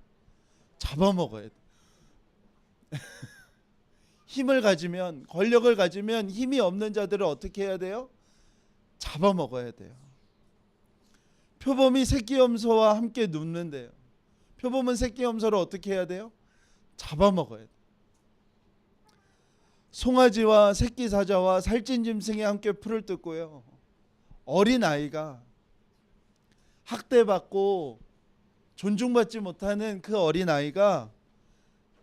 잡아먹어야 돼. 힘을 가지면, 권력을 가지면 힘이 없는 자들을 어떻게 해야 돼요? 잡아먹어야 돼요. 표범이 새끼 염소와 함께 눕는데요. 표범은 새끼 염소를 어떻게 해야 돼요? 잡아먹어야 돼요. 송아지와 새끼 사자와 살찐 짐승이 함께 풀을 뜯고요. 어린 아이가 학대받고 존중받지 못하는 그 어린 아이가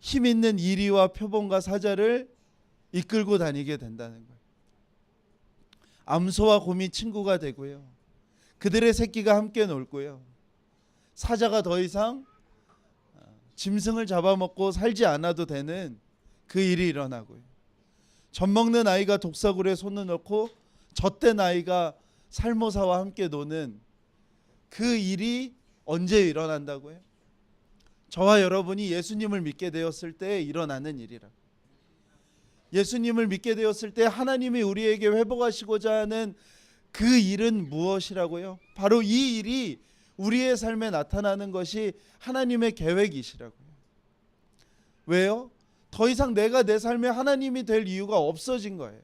힘 있는 이리와 표범과 사자를 이끌고 다니게 된다는 거예요. 암소와 곰이 친구가 되고요. 그들의 새끼가 함께 놀고요. 사자가 더 이상 짐승을 잡아먹고 살지 않아도 되는 그 일이 일어나고요. 젖먹는 아이가 독사굴에 손을 넣고 젖된 아이가 살모사와 함께 노는 그 일이 언제 일어난다고요? 저와 여러분이 예수님을 믿게 되었을 때 일어나는 일이라. 예수님을 믿게 되었을 때 하나님이 우리에게 회복하시고자 하는 그 일은 무엇이라고요? 바로 이 일이 우리의 삶에 나타나는 것이 하나님의 계획이시라고요. 왜요? 더 이상 내가 내 삶에 하나님이 될 이유가 없어진 거예요.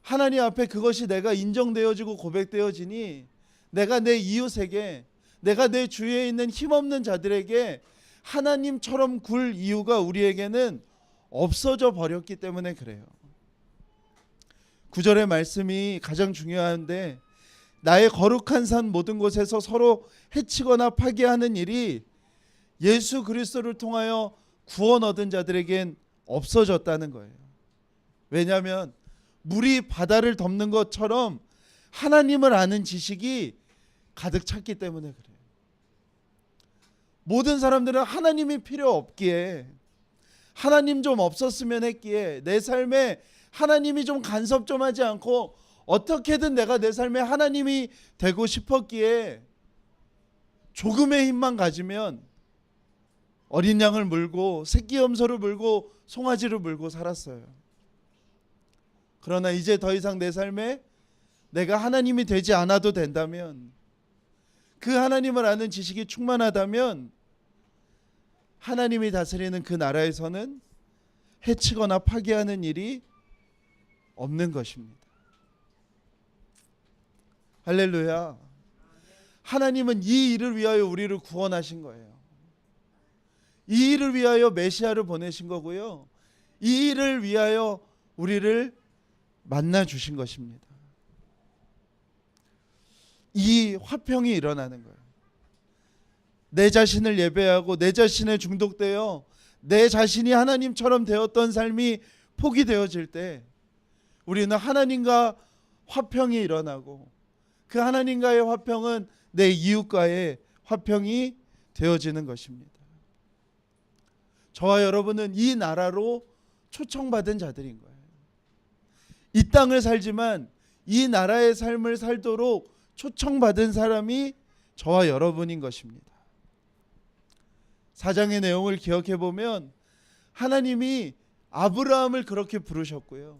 하나님 앞에 그것이 내가 인정되어지고 고백되어지니 내가 내 이웃에게, 내가 내 주위에 있는 힘없는 자들에게 하나님처럼 굴 이유가 우리에게는 없어져 버렸기 때문에 그래요. 9절의 말씀이 가장 중요한데 나의 거룩한 산 모든 곳에서 서로 해치거나 파괴하는 일이 예수 그리스도를 통하여 구원 얻은 자들에겐 없어졌다는 거예요. 왜냐하면 물이 바다를 덮는 것처럼 하나님을 아는 지식이 가득 찼기 때문에 그래요. 모든 사람들은 하나님이 필요 없기에, 하나님 좀 없었으면 했기에, 내 삶에 하나님이 좀 간섭 좀 하지 않고 어떻게든 내가 내 삶에 하나님이 되고 싶었기에 조금의 힘만 가지면 어린 양을 물고 새끼 염소를 물고 송아지를 물고 살았어요. 그러나 이제 더 이상 내 삶에 내가 하나님이 되지 않아도 된다면, 그 하나님을 아는 지식이 충만하다면 하나님이 다스리는 그 나라에서는 해치거나 파괴하는 일이 없는 것입니다. 할렐루야. 하나님은 이 일을 위하여 우리를 구원하신 거예요. 이 일을 위하여 메시아를 보내신 거고요. 이 일을 위하여 우리를 만나 주신 것입니다. 이 화평이 일어나는 거예요. 내 자신을 예배하고 내 자신에 중독되어 내 자신이 하나님처럼 되었던 삶이 포기되어질 때 우리는 하나님과 화평이 일어나고, 그 하나님과의 화평은 내 이웃과의 화평이 되어지는 것입니다. 저와 여러분은 이 나라로 초청받은 자들인 거예요. 이 땅을 살지만 이 나라의 삶을 살도록 초청받은 사람이 저와 여러분인 것입니다. 4장의 내용을 기억해 보면 하나님이 아브라함을 그렇게 부르셨고요,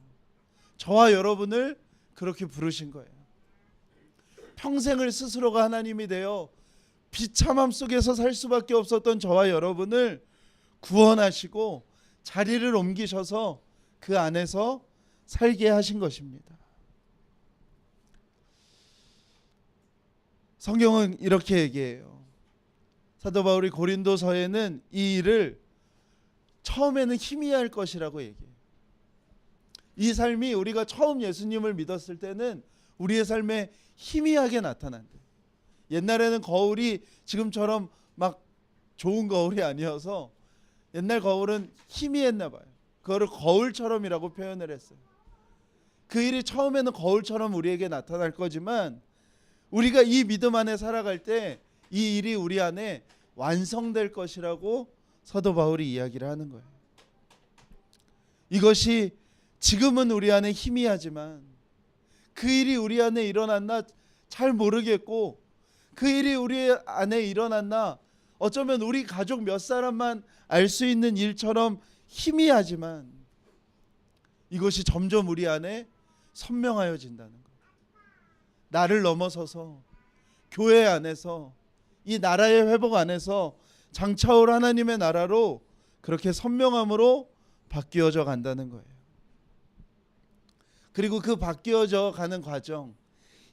저와 여러분을 그렇게 부르신 거예요. 평생을 스스로가 하나님이 되어 비참함 속에서 살 수밖에 없었던 저와 여러분을 구원하시고 자리를 옮기셔서 그 안에서 살게 하신 것입니다. 성경은 이렇게 얘기해요. 사도 바울이 고린도서에는 이 일을 처음에는 희미할 것이라고 얘기해요. 이 삶이 우리가 처음 예수님을 믿었을 때는 우리의 삶에 희미하게 나타난대. 옛날에는 거울이 지금처럼 막 좋은 거울이 아니어서 옛날 거울은 희미했나 봐요. 그거를 거울처럼이라고 표현을 했어요. 그 일이 처음에는 거울처럼 우리에게 나타날 거지만 우리가 이 믿음 안에 살아갈 때 이 일이 우리 안에 완성될 것이라고 사도 바울이 이야기를 하는 거예요. 이것이 지금은 우리 안에 희미하지만 그 일이 우리 안에 일어났나 잘 모르겠고, 그 일이 우리 안에 일어났나 어쩌면 우리 가족 몇 사람만 알 수 있는 일처럼 희미하지만 이것이 점점 우리 안에 선명하여진다는 거예요. 나를 넘어서서 교회 안에서 이 나라의 회복 안에서 장차올 하나님의 나라로 그렇게 선명함으로 바뀌어져 간다는 거예요. 그리고 그 바뀌어져 가는 과정,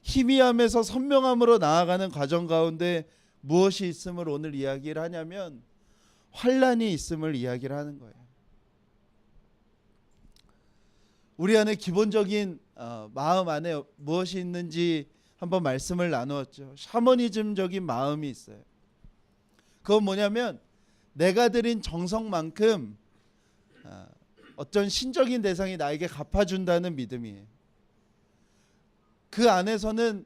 희미함에서 선명함으로 나아가는 과정 가운데 무엇이 있음을 오늘 이야기를 하냐면 환난이 있음을 이야기를 하는 거예요. 우리 안에 기본적인 마음 안에 무엇이 있는지 한번 말씀을 나누었죠. 샤머니즘적인 마음이 있어요. 그건 뭐냐면 내가 드린 정성만큼 어떤 신적인 대상이 나에게 갚아준다는 믿음이에요. 그 안에서는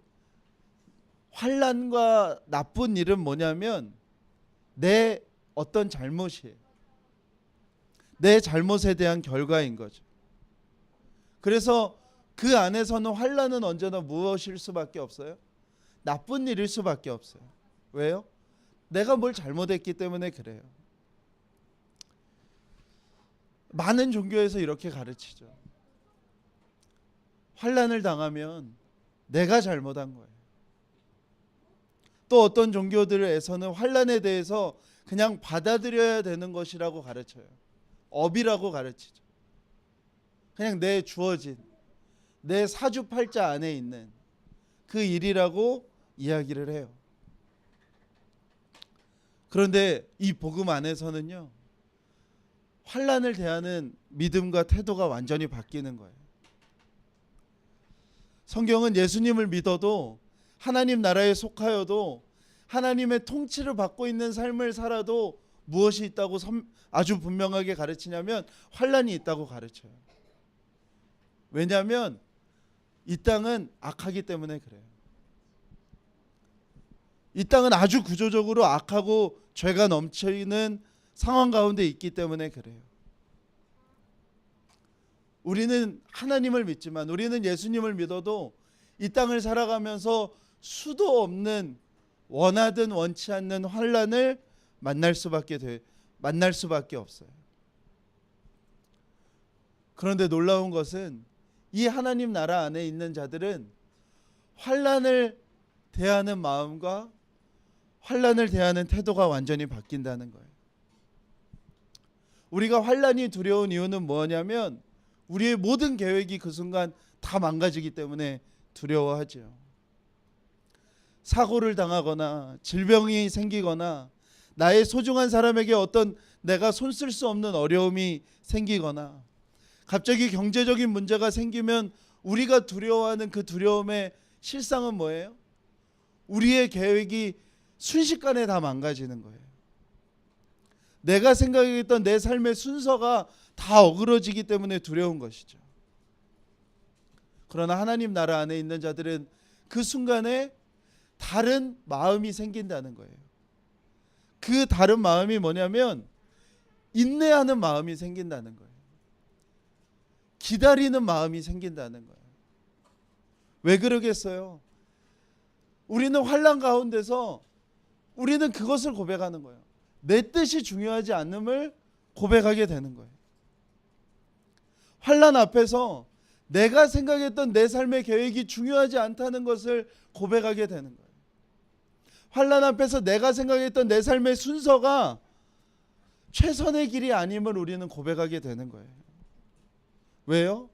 환난과 나쁜 일은 뭐냐면 내 어떤 잘못이에요. 내 잘못에 대한 결과인 거죠. 그래서 그 안에서는 환난은 언제나 무엇일 수밖에 없어요? 나쁜 일일 수밖에 없어요. 왜요? 내가 뭘 잘못했기 때문에 그래요. 많은 종교에서 이렇게 가르치죠. 환난을 당하면 내가 잘못한 거예요. 또 어떤 종교들에서는 환난에 대해서 그냥 받아들여야 되는 것이라고 가르쳐요. 업이라고 가르치죠. 그냥 내 주어진 내 사주팔자 안에 있는 그 일이라고 이야기를 해요. 그런데 이 복음 안에서는요, 환난을 대하는 믿음과 태도가 완전히 바뀌는 거예요. 성경은 예수님을 믿어도 하나님 나라에 속하여도 하나님의 통치를 받고 있는 삶을 살아도 무엇이 있다고 아주 분명하게 가르치냐면 환난이 있다고 가르쳐요. 왜냐하면 이 땅은 악하기 때문에 그래요. 이 땅은 아주 구조적으로 악하고 죄가 넘치는 상황 가운데 있기 때문에 그래요. 우리는 하나님을 믿지만, 우리는 예수님을 믿어도 이 땅을 살아가면서 수도 없는, 원하든 원치 않는 환난을 만날 수밖에 없어요. 그런데 놀라운 것은 이 하나님 나라 안에 있는 자들은 환난을 대하는 마음과 환난을 대하는 태도가 완전히 바뀐다는 거예요. 우리가 환난이 두려운 이유는 뭐냐면 우리의 모든 계획이 그 순간 다 망가지기 때문에 두려워하죠. 사고를 당하거나 질병이 생기거나 나의 소중한 사람에게 어떤 내가 손 쓸 수 없는 어려움이 생기거나 갑자기 경제적인 문제가 생기면 우리가 두려워하는 그 두려움의 실상은 뭐예요? 우리의 계획이 순식간에 다 망가지는 거예요. 내가 생각했던 내 삶의 순서가 다 어그러지기 때문에 두려운 것이죠. 그러나 하나님 나라 안에 있는 자들은 그 순간에 다른 마음이 생긴다는 거예요. 그 다른 마음이 뭐냐면 인내하는 마음이 생긴다는 거예요. 기다리는 마음이 생긴다는 거예요. 왜 그러겠어요? 우리는 환난 가운데서 우리는 그것을 고백하는 거예요. 내 뜻이 중요하지 않음을 고백하게 되는 거예요. 환난 앞에서 내가 생각했던 내 삶의 계획이 중요하지 않다는 것을 고백하게 되는 거예요. 환난 앞에서 내가 생각했던 내 삶의 순서가 최선의 길이 아님을 우리는 고백하게 되는 거예요. 왜요?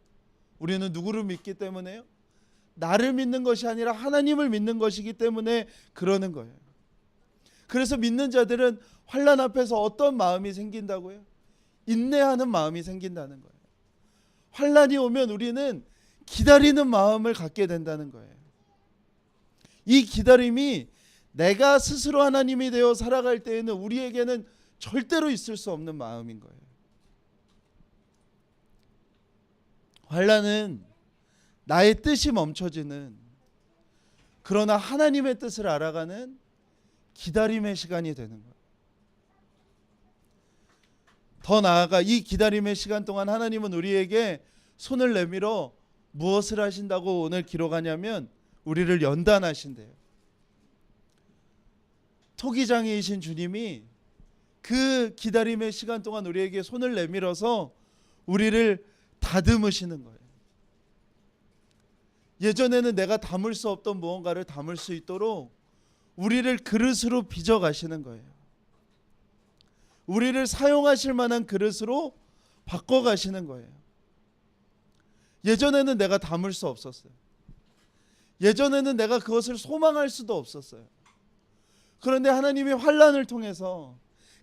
우리는 누구를 믿기 때문에요? 나를 믿는 것이 아니라 하나님을 믿는 것이기 때문에 그러는 거예요. 그래서 믿는 자들은 환난 앞에서 어떤 마음이 생긴다고요? 인내하는 마음이 생긴다는 거예요. 환난이 오면 우리는 기다리는 마음을 갖게 된다는 거예요. 이 기다림이 내가 스스로 하나님이 되어 살아갈 때에는 우리에게는 절대로 있을 수 없는 마음인 거예요. 환난은 나의 뜻이 멈춰지는, 그러나 하나님의 뜻을 알아가는 기다림의 시간이 되는 거예요. 더 나아가 이 기다림의 시간 동안 하나님은 우리에게 손을 내밀어 무엇을 하신다고 오늘 기록하냐면 우리를 연단하신대요. 토기장이이신 주님이 그 기다림의 시간 동안 우리에게 손을 내밀어서 우리를 다듬으시는 거예요. 예전에는 내가 담을 수 없던 무언가를 담을 수 있도록 우리를 그릇으로 빚어 가시는 거예요. 우리를 사용하실 만한 그릇으로 바꿔 가시는 거예요. 예전에는 내가 담을 수 없었어요. 예전에는 내가 그것을 소망할 수도 없었어요. 그런데 하나님이 환난을 통해서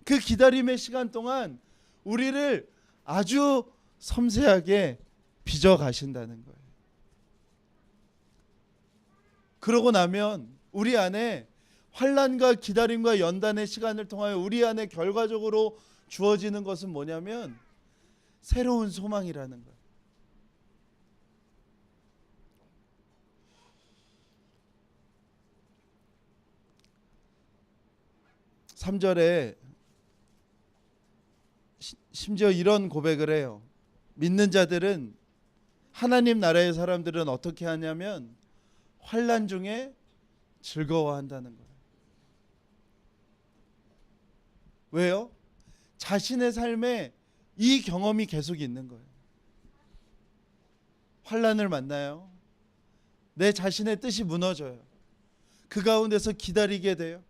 그 기다림의 시간 동안 우리를 아주 섬세하게 빚어 가신다는 거예요. 그러고 나면 우리 안에 환난과 기다림과 연단의 시간을 통하여 우리 안에 결과적으로 주어지는 것은 뭐냐면 새로운 소망이라는 거예요. 3절에 심지어 이런 고백을 해요. 믿는 자들은, 하나님 나라의 사람들은 어떻게 하냐면 환난 중에 즐거워한다는 거예요. 왜요? 자신의 삶에 이 경험이 계속 있는 거예요. 환난을 만나요. 내 자신의 뜻이 무너져요. 그 가운데서 기다리게 돼요.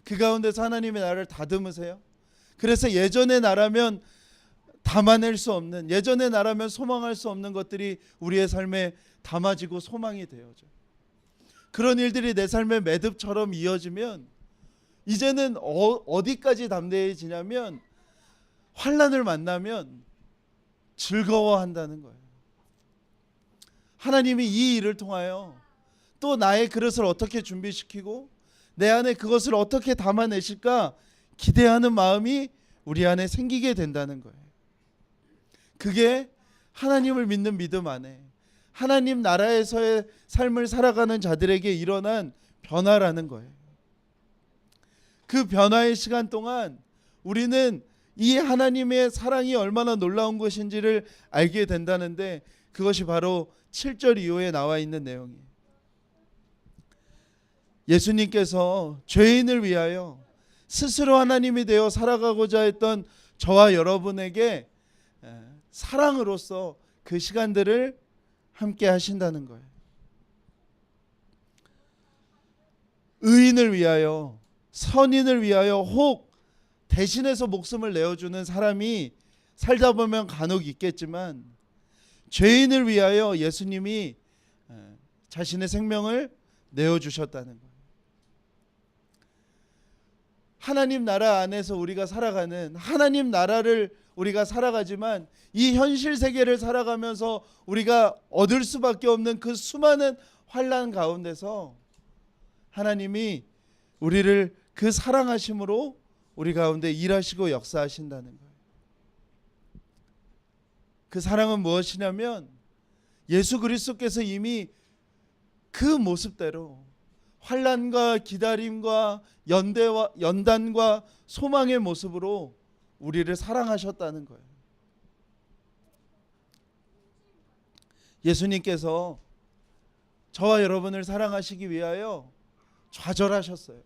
그 가운데서 하나님의 나를 다듬으세요. 그래서 예전의 나라면 담아낼 수 없는, 예전의 나라면 소망할 수 없는 것들이 우리의 삶에 담아지고 소망이 되어져. 그런 일들이 내 삶의 매듭처럼 이어지면 이제는 어디까지 담대해지냐면 환난을 만나면 즐거워한다는 거예요. 하나님이 이 일을 통하여 또 나의 그릇을 어떻게 준비시키고 내 안에 그것을 어떻게 담아내실까 기대하는 마음이 우리 안에 생기게 된다는 거예요. 그게 하나님을 믿는 믿음 안에 하나님 나라에서의 삶을 살아가는 자들에게 일어난 변화라는 거예요. 그 변화의 시간 동안 우리는 이 하나님의 사랑이 얼마나 놀라운 것인지를 알게 된다는데, 그것이 바로 7절 이후에 나와 있는 내용이에요. 예수님께서 죄인을 위하여 스스로 하나님이 되어 살아가고자 했던 저와 여러분에게 사랑으로서 그 시간들을 함께 하신다는 거예요. 의인을 위하여, 선인을 위하여 혹 대신해서 목숨을 내어주는 사람이 살다 보면 간혹 있겠지만, 죄인을 위하여 예수님이 자신의 생명을 내어주셨다는 거예요. 하나님 나라 안에서 우리가 살아가는, 하나님 나라를 우리가 살아가지만 이 현실 세계를 살아가면서 우리가 얻을 수밖에 없는 그 수많은 환난 가운데서 하나님이 우리를 그 사랑하심으로 우리 가운데 일하시고 역사하신다는 거예요. 그 사랑은 무엇이냐면, 예수 그리스도께서 이미 그 모습대로 환난과 기다림과 연단과 소망의 모습으로 우리를 사랑하셨다는 거예요. 예수님께서 저와 여러분을 사랑하시기 위하여 좌절하셨어요.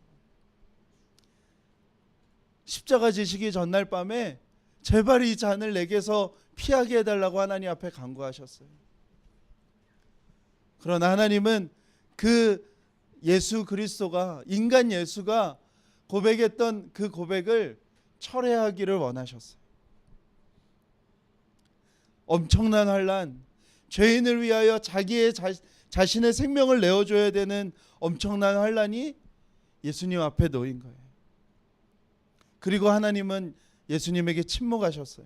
십자가 지시기 전날 밤에 제발 이 잔을 내게서 피하게 해달라고 하나님 앞에 간구하셨어요. 그러나 하나님은 그 예수 그리스도가, 인간 예수가 고백했던 그 고백을 철회하기를 원하셨어요. 엄청난 환난, 죄인을 위하여 자신의 생명을 내어줘야 되는 엄청난 환난이 예수님 앞에 놓인 거예요. 그리고 하나님은 예수님에게 침묵하셨어요.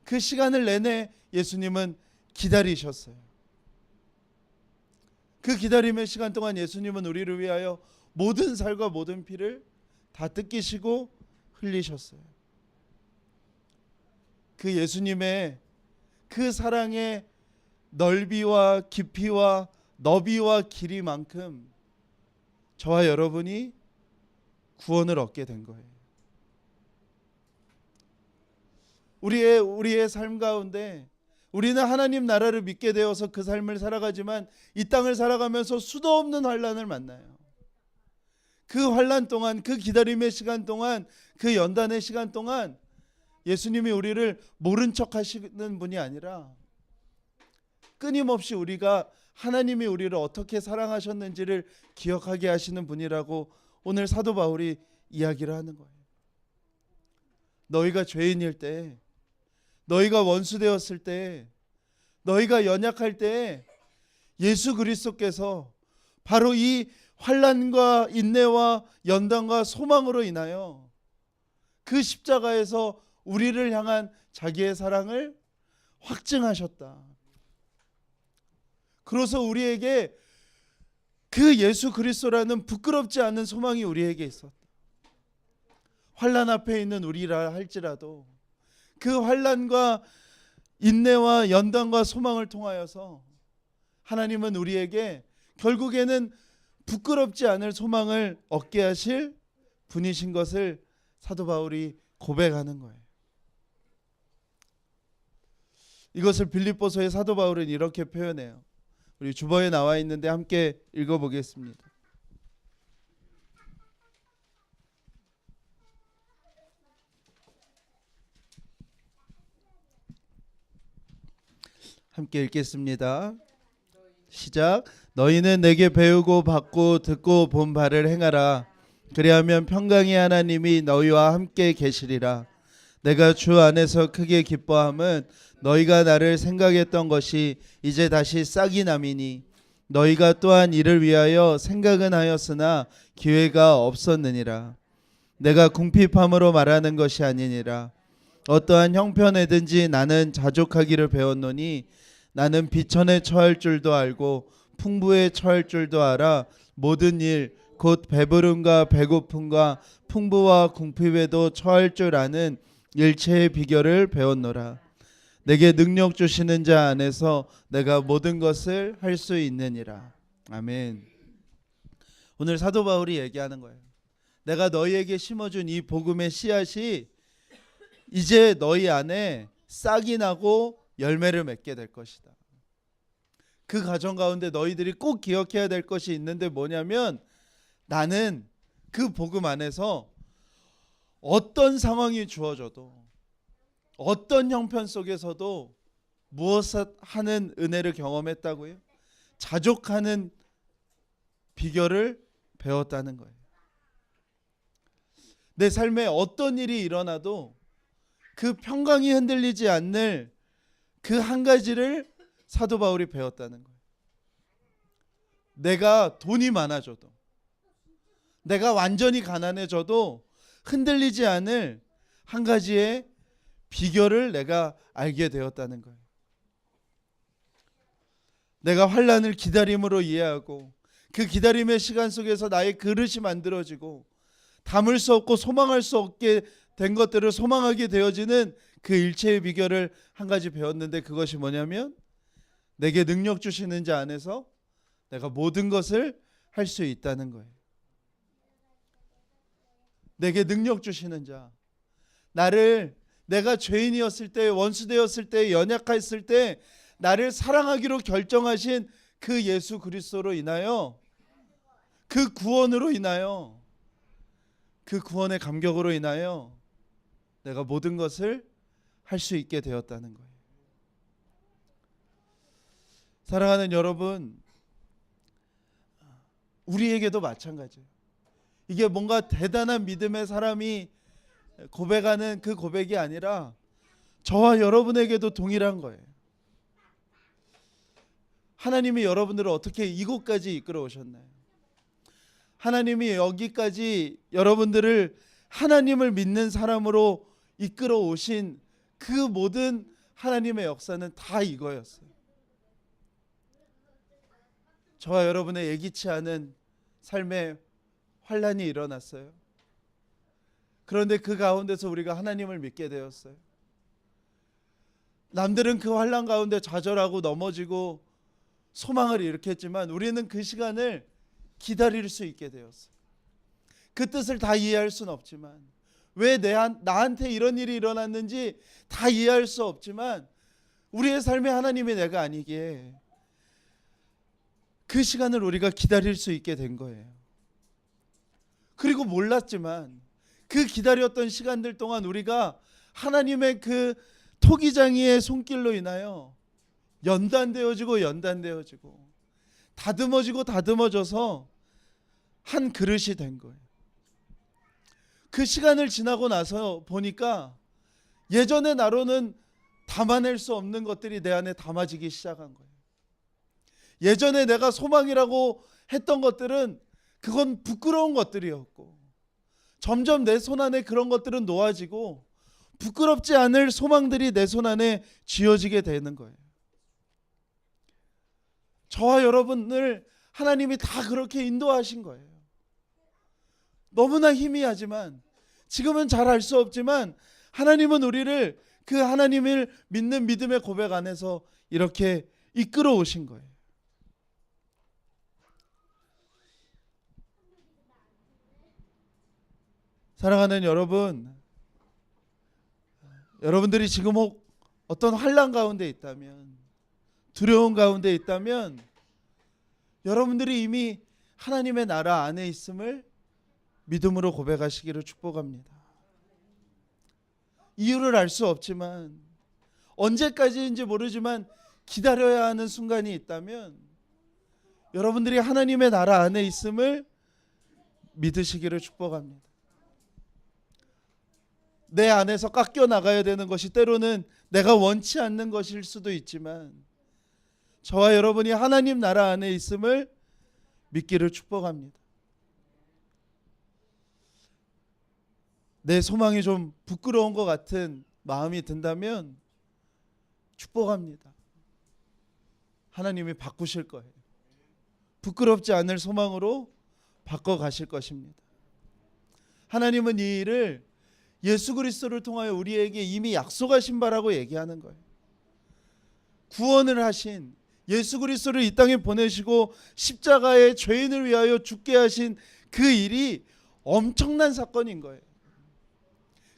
그 시간을 내내 예수님은 기다리셨어요. 그 기다림의 시간 동안 예수님은 우리를 위하여 모든 살과 모든 피를 다 뜯기시고 흘리셨어요. 그 예수님의 그 사랑의 넓이와 깊이와 너비와 길이만큼 저와 여러분이 구원을 얻게 된 거예요. 우리의 삶 가운데 우리는 하나님 나라를 믿게 되어서 그 삶을 살아가지만 이 땅을 살아가면서 수도 없는 환난을 만나요. 그 환난 동안, 그 기다림의 시간 동안, 그 연단의 시간 동안 예수님이 우리를 모른 척 하시는 분이 아니라 끊임없이 우리가 하나님이 우리를 어떻게 사랑하셨는지를 기억하게 하시는 분이라고 오늘 사도 바울이 이야기를 하는 거예요. 너희가 죄인일 때, 너희가 원수되었을 때, 너희가 연약할 때 예수 그리스도께서 바로 이 환난과 인내와 연단과 소망으로 인하여 그 십자가에서 우리를 향한 자기의 사랑을 확증하셨다. 그래서 우리에게 그 예수 그리스도라는 부끄럽지 않은 소망이 우리에게 있었다. 환난 앞에 있는 우리라 할지라도 그 환난과 인내와 연단과 소망을 통하여서 하나님은 우리에게 결국에는 부끄럽지 않을 소망을 얻게 하실 분이신 것을 사도 바울이 고백하는 거예요. 이것을 빌립보서의 사도 바울은 이렇게 표현해요. 우리 주보에 나와 있는데 함께 읽어보겠습니다. 함께 읽겠습니다. 시작. 너희는 내게 배우고 받고 듣고 본 바를 행하라. 그리하면 평강의 하나님이 너희와 함께 계시리라. 내가 주 안에서 크게 기뻐함은 너희가 나를 생각했던 것이 이제 다시 싹이 남이니 너희가 또한 이를 위하여 생각은 하였으나 기회가 없었느니라. 내가 궁핍함으로 말하는 것이 아니니라. 어떠한 형편에든지 나는 자족하기를 배웠노니 나는 비천에 처할 줄도 알고 풍부에 처할 줄도 알아 모든 일 곧 배부름과 배고픔과 풍부와 궁핍에도 처할 줄 아는 일체의 비결을 배웠노라. 내게 능력 주시는 자 안에서 내가 모든 것을 할 수 있느니라. 아멘. 오늘 사도 바울이 얘기하는 거예요. 내가 너희에게 심어준 이 복음의 씨앗이 이제 너희 안에 싹이 나고 열매를 맺게 될 것이다. 그 과정 가운데 너희들이 꼭 기억해야 될 것이 있는데 뭐냐면, 나는 그 복음 안에서 어떤 상황이 주어져도, 어떤 형편 속에서도 무엇을 하는 은혜를 경험했다고요? 자족하는 비결을 배웠다는 거예요. 내 삶에 어떤 일이 일어나도 그 평강이 흔들리지 않는 그 한 가지를 사도 바울이 배웠다는 거예요. 내가 돈이 많아져도, 내가 완전히 가난해져도 흔들리지 않을 한 가지의 비결을 내가 알게 되었다는 거예요. 내가 환난을 기다림으로 이해하고 그 기다림의 시간 속에서 나의 그릇이 만들어지고 담을 수 없고 소망할 수 없게 된 것들을 소망하게 되어지는 그 일체의 비결을 한 가지 배웠는데, 그것이 뭐냐면 내게 능력 주시는 자 안에서 내가 모든 것을 할 수 있다는 거예요. 내게 능력 주시는 자, 나를 내가 죄인이었을 때, 원수되었을 때, 연약했을 때 나를 사랑하기로 결정하신 그 예수 그리스도로 인하여, 그 구원으로 인하여, 그 구원의 감격으로 인하여 내가 모든 것을 할 수 있게 되었다는 거예요. 사랑하는 여러분, 우리에게도 마찬가지예요. 이게 뭔가 대단한 믿음의 사람이 고백하는 그 고백이 아니라 저와 여러분에게도 동일한 거예요. 하나님이 여러분들을 어떻게 이곳까지 이끌어 오셨나요? 하나님이 여기까지 여러분들을 하나님을 믿는 사람으로 이끌어 오신 그 모든 하나님의 역사는 다 이거였어요. 저와 여러분의 예기치 않은 삶의 환난이 일어났어요. 그런데 그 가운데서 우리가 하나님을 믿게 되었어요. 남들은 그 환난 가운데 좌절하고 넘어지고 소망을 일으켰지만 우리는 그 시간을 기다릴 수 있게 되었어요. 그 뜻을 다 이해할 수는 없지만, 왜 나한테 이런 일이 일어났는지 다 이해할 수 없지만, 우리의 삶의 하나님이 내가 아니기에 그 시간을 우리가 기다릴 수 있게 된 거예요. 그리고 몰랐지만 그 기다렸던 시간들 동안 우리가 하나님의 그 토기장이의 손길로 인하여 연단되어지고 다듬어져서 한 그릇이 된 거예요. 그 시간을 지나고 나서 보니까 예전의 나로는 담아낼 수 없는 것들이 내 안에 담아지기 시작한 거예요. 예전에 내가 소망이라고 했던 것들은 그건 부끄러운 것들이었고, 점점 내 손 안에 그런 것들은 놓아지고 부끄럽지 않을 소망들이 내 손 안에 쥐어지게 되는 거예요. 저와 여러분을 하나님이 다 그렇게 인도하신 거예요. 너무나 희미하지만, 지금은 잘 알 수 없지만, 하나님은 우리를 그 하나님을 믿는 믿음의 고백 안에서 이렇게 이끌어 오신 거예요. 사랑하는 여러분, 여러분들이 지금 혹 어떤 환난 가운데 있다면, 두려움 가운데 있다면, 여러분들이 이미 하나님의 나라 안에 있음을 믿음으로 고백하시기를 축복합니다. 이유를 알 수 없지만, 언제까지인지 모르지만 기다려야 하는 순간이 있다면, 여러분들이 하나님의 나라 안에 있음을 믿으시기를 축복합니다. 내 안에서 깎여 나가야 되는 것이 때로는 내가 원치 않는 것일 수도 있지만, 저와 여러분이 하나님 나라 안에 있음을 믿기를 축복합니다. 내 소망이 좀 부끄러운 것 같은 마음이 든다면 축복합니다. 하나님이 바꾸실 거예요. 부끄럽지 않을 소망으로 바꿔 가실 것입니다. 하나님은 이 일을 예수 그리스도를 통하여 우리에게 이미 약속하신 바라고 얘기하는 거예요. 구원을 하신 예수 그리스도를 이 땅에 보내시고 십자가의 죄인을 위하여 죽게 하신 그 일이 엄청난 사건인 거예요.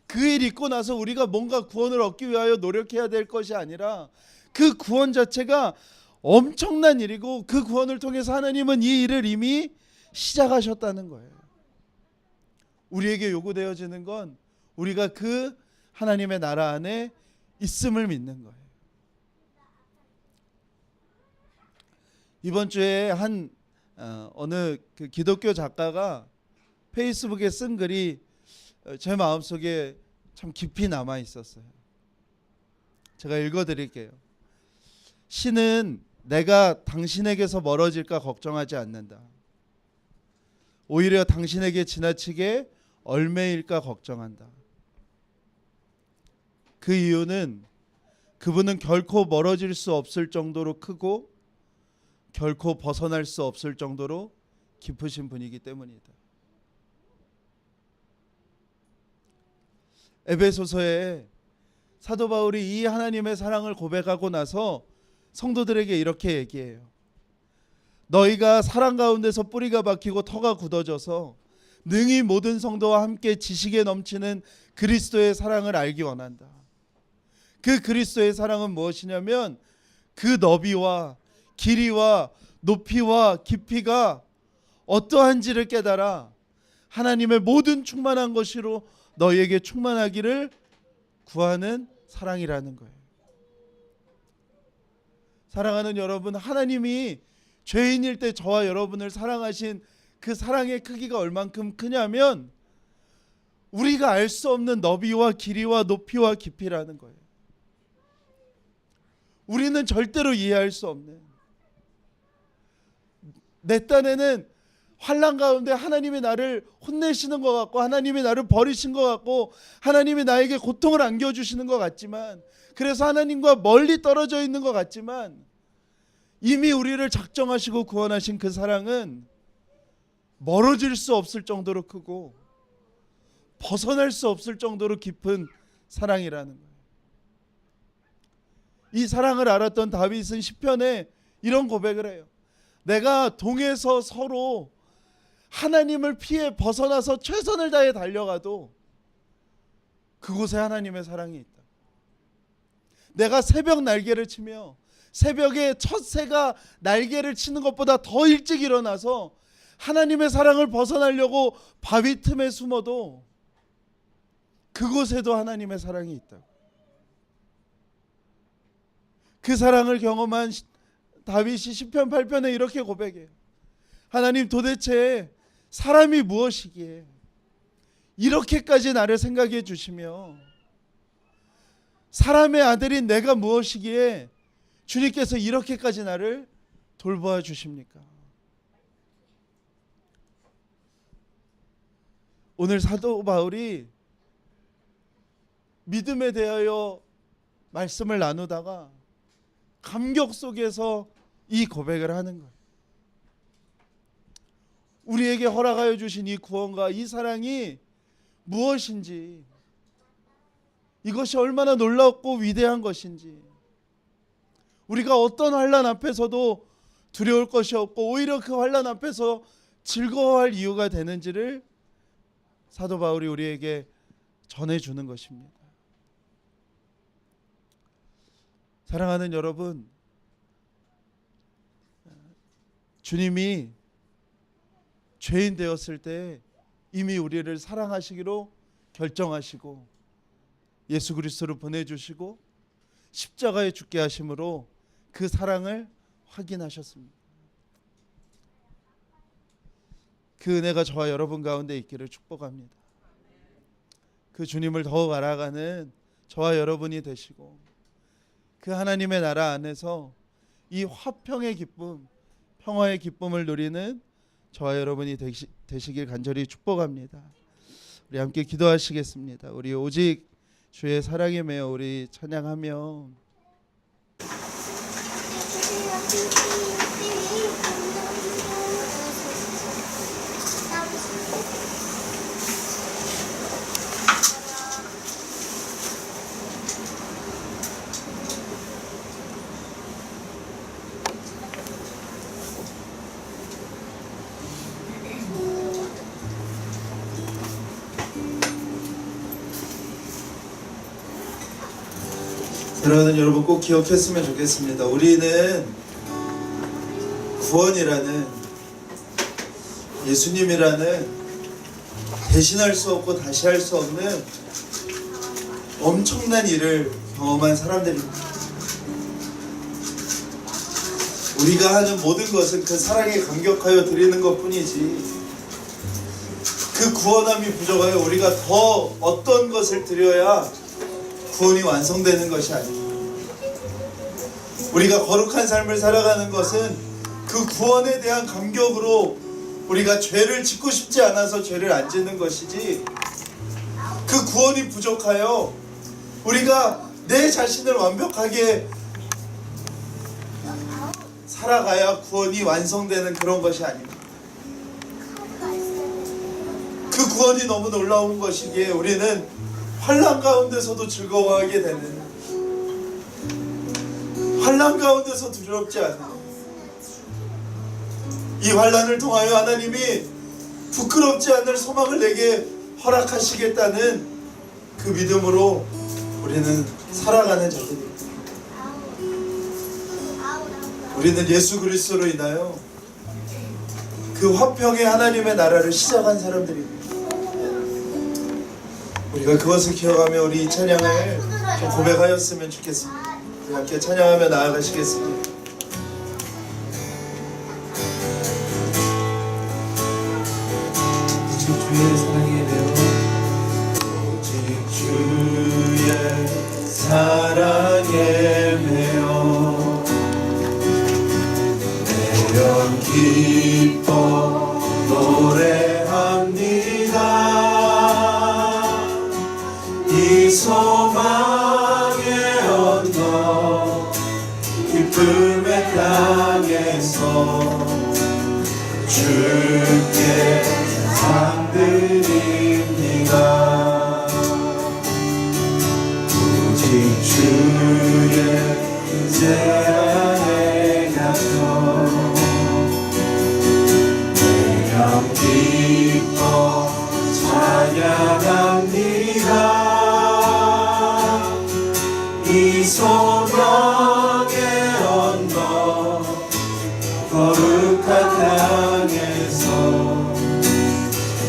그 일 있고 나서 우리가 뭔가 구원을 얻기 위하여 노력해야 될 것이 아니라 그 구원 자체가 엄청난 일이고 그 구원을 통해서 하나님은 이 일을 이미 시작하셨다는 거예요. 우리에게 요구되어지는 건 우리가 그 하나님의 나라 안에 있음을 믿는 거예요. 이번 주에 한 어느 그 기독교 작가가 페이스북에 쓴 글이 제 마음속에 참 깊이 남아 있었어요. 제가 읽어드릴게요. 신은 내가 당신에게서 멀어질까 걱정하지 않는다. 오히려 당신에게 지나치게 얼매일까 걱정한다. 그 이유는 그분은 결코 멀어질 수 없을 정도로 크고 결코 벗어날 수 없을 정도로 깊으신 분이기 때문이다. 에베소서에 사도 바울이 이 하나님의 사랑을 고백하고 나서 성도들에게 이렇게 얘기해요. 너희가 사랑 가운데서 뿌리가 박히고 터가 굳어져서 능히 모든 성도와 함께 지식에 넘치는 그리스도의 사랑을 알기 원한다. 그 그리스도의 사랑은 무엇이냐면 그 너비와 길이와 높이와 깊이가 어떠한지를 깨달아 하나님의 모든 충만한 것으로 너희에게 충만하기를 구하는 사랑이라는 거예요. 사랑하는 여러분, 하나님이 죄인일 때 저와 여러분을 사랑하신 그 사랑의 크기가 얼만큼 크냐면 우리가 알 수 없는 너비와 길이와 높이와 깊이라는 거예요. 우리는 절대로 이해할 수 없는, 내 딴에는 환난 가운데 하나님이 나를 혼내시는 것 같고 하나님이 나를 버리신 것 같고 하나님이 나에게 고통을 안겨주시는 것 같지만, 그래서 하나님과 멀리 떨어져 있는 것 같지만 이미 우리를 작정하시고 구원하신 그 사랑은 멀어질 수 없을 정도로 크고 벗어날 수 없을 정도로 깊은 사랑이라는 거예요. 이 사랑을 알았던 다윗은 시편에 이런 고백을 해요. 내가 동에서 서로 하나님을 피해 벗어나서 최선을 다해 달려가도 그곳에 하나님의 사랑이 있다. 내가 새벽 날개를 치며 새벽에 첫 새가 날개를 치는 것보다 더 일찍 일어나서 하나님의 사랑을 벗어나려고 바위 틈에 숨어도 그곳에도 하나님의 사랑이 있다. 그 사랑을 경험한 다윗이 시편 8편에 이렇게 고백해요. 하나님, 도대체 사람이 무엇이기에 이렇게까지 나를 생각해 주시며 사람의 아들인 내가 무엇이기에 주님께서 이렇게까지 나를 돌보아 주십니까? 오늘 사도 바울이 믿음에 대하여 말씀을 나누다가 감격 속에서 이 고백을 하는 거예요. 우리에게 허락하여 주신 이 구원과 이 사랑이 무엇인지, 이것이 얼마나 놀랍고 위대한 것인지, 우리가 어떤 환난 앞에서도 두려울 것이 없고 오히려 그 환난 앞에서 즐거워할 이유가 되는지를 사도 바울이 우리에게 전해주는 것입니다. 사랑하는 여러분, 주님이 죄인 되었을 때 이미 우리를 사랑하시기로 결정하시고 예수 그리스도를 보내주시고 십자가에 죽게 하심으로 그 사랑을 확인하셨습니다. 그 은혜가 저와 여러분 가운데 있기를 축복합니다. 그 주님을 더욱 알아가는 저와 여러분이 되시고 그 하나님의 나라 안에서 이 화평의 기쁨, 평화의 기쁨을 누리는 저와 여러분이 되시길 간절히 축복합니다. 우리 함께 기도하시겠습니다. 우리 오직 주의 사랑에 매여 우리 찬양하며 사랑하는 여러분, 꼭 기억했으면 좋겠습니다. 우리는 구원이라는, 예수님이라는 대신할 수 없고 다시 할 수 없는 엄청난 일을 경험한 사람들입니다. 우리가 하는 모든 것은 그 사랑에 감격하여 드리는 것 뿐이지, 그 구원함이 부족하여 우리가 더 어떤 것을 드려야 구원이 완성되는 것이 아닙니다. 우리가 거룩한 삶을 살아가는 것은 그 구원에 대한 감격으로 우리가 죄를 짓고 싶지 않아서 죄를 안 짓는 것이지, 그 구원이 부족하여 우리가 내 자신을 완벽하게 살아가야 구원이 완성되는 그런 것이 아닙니다. 그 구원이 너무 놀라운 것이기에 우리는 환난 가운데서도 즐거워하게 되는, 환난 가운데서 두렵지 않은, 이 환난을 통하여 하나님이 부끄럽지 않을 소망을 내게 허락하시겠다는 그 믿음으로 우리는 살아가는 자들입니다. 우리는 예수 그리스도로 인하여 그 화평의 하나님의 나라를 시작한 사람들입니다. 우리가 그것을 기억하며 우리 이 찬양을 좀 고백하였으면 좋겠습니다. 우리 함께 찬양하며 나아가시겠습니다. 주의 사랑에 매여 오직 주의 사랑에 매여 매연 기뻐 노래합니다. 이 소망의 언덕 기쁨의 땅에서 주께 상드립니다. 오직 주의 제 안에 갇혀 매년 기뻐 찬양합니다. 이 소명의 언덕 거룩한 땅에서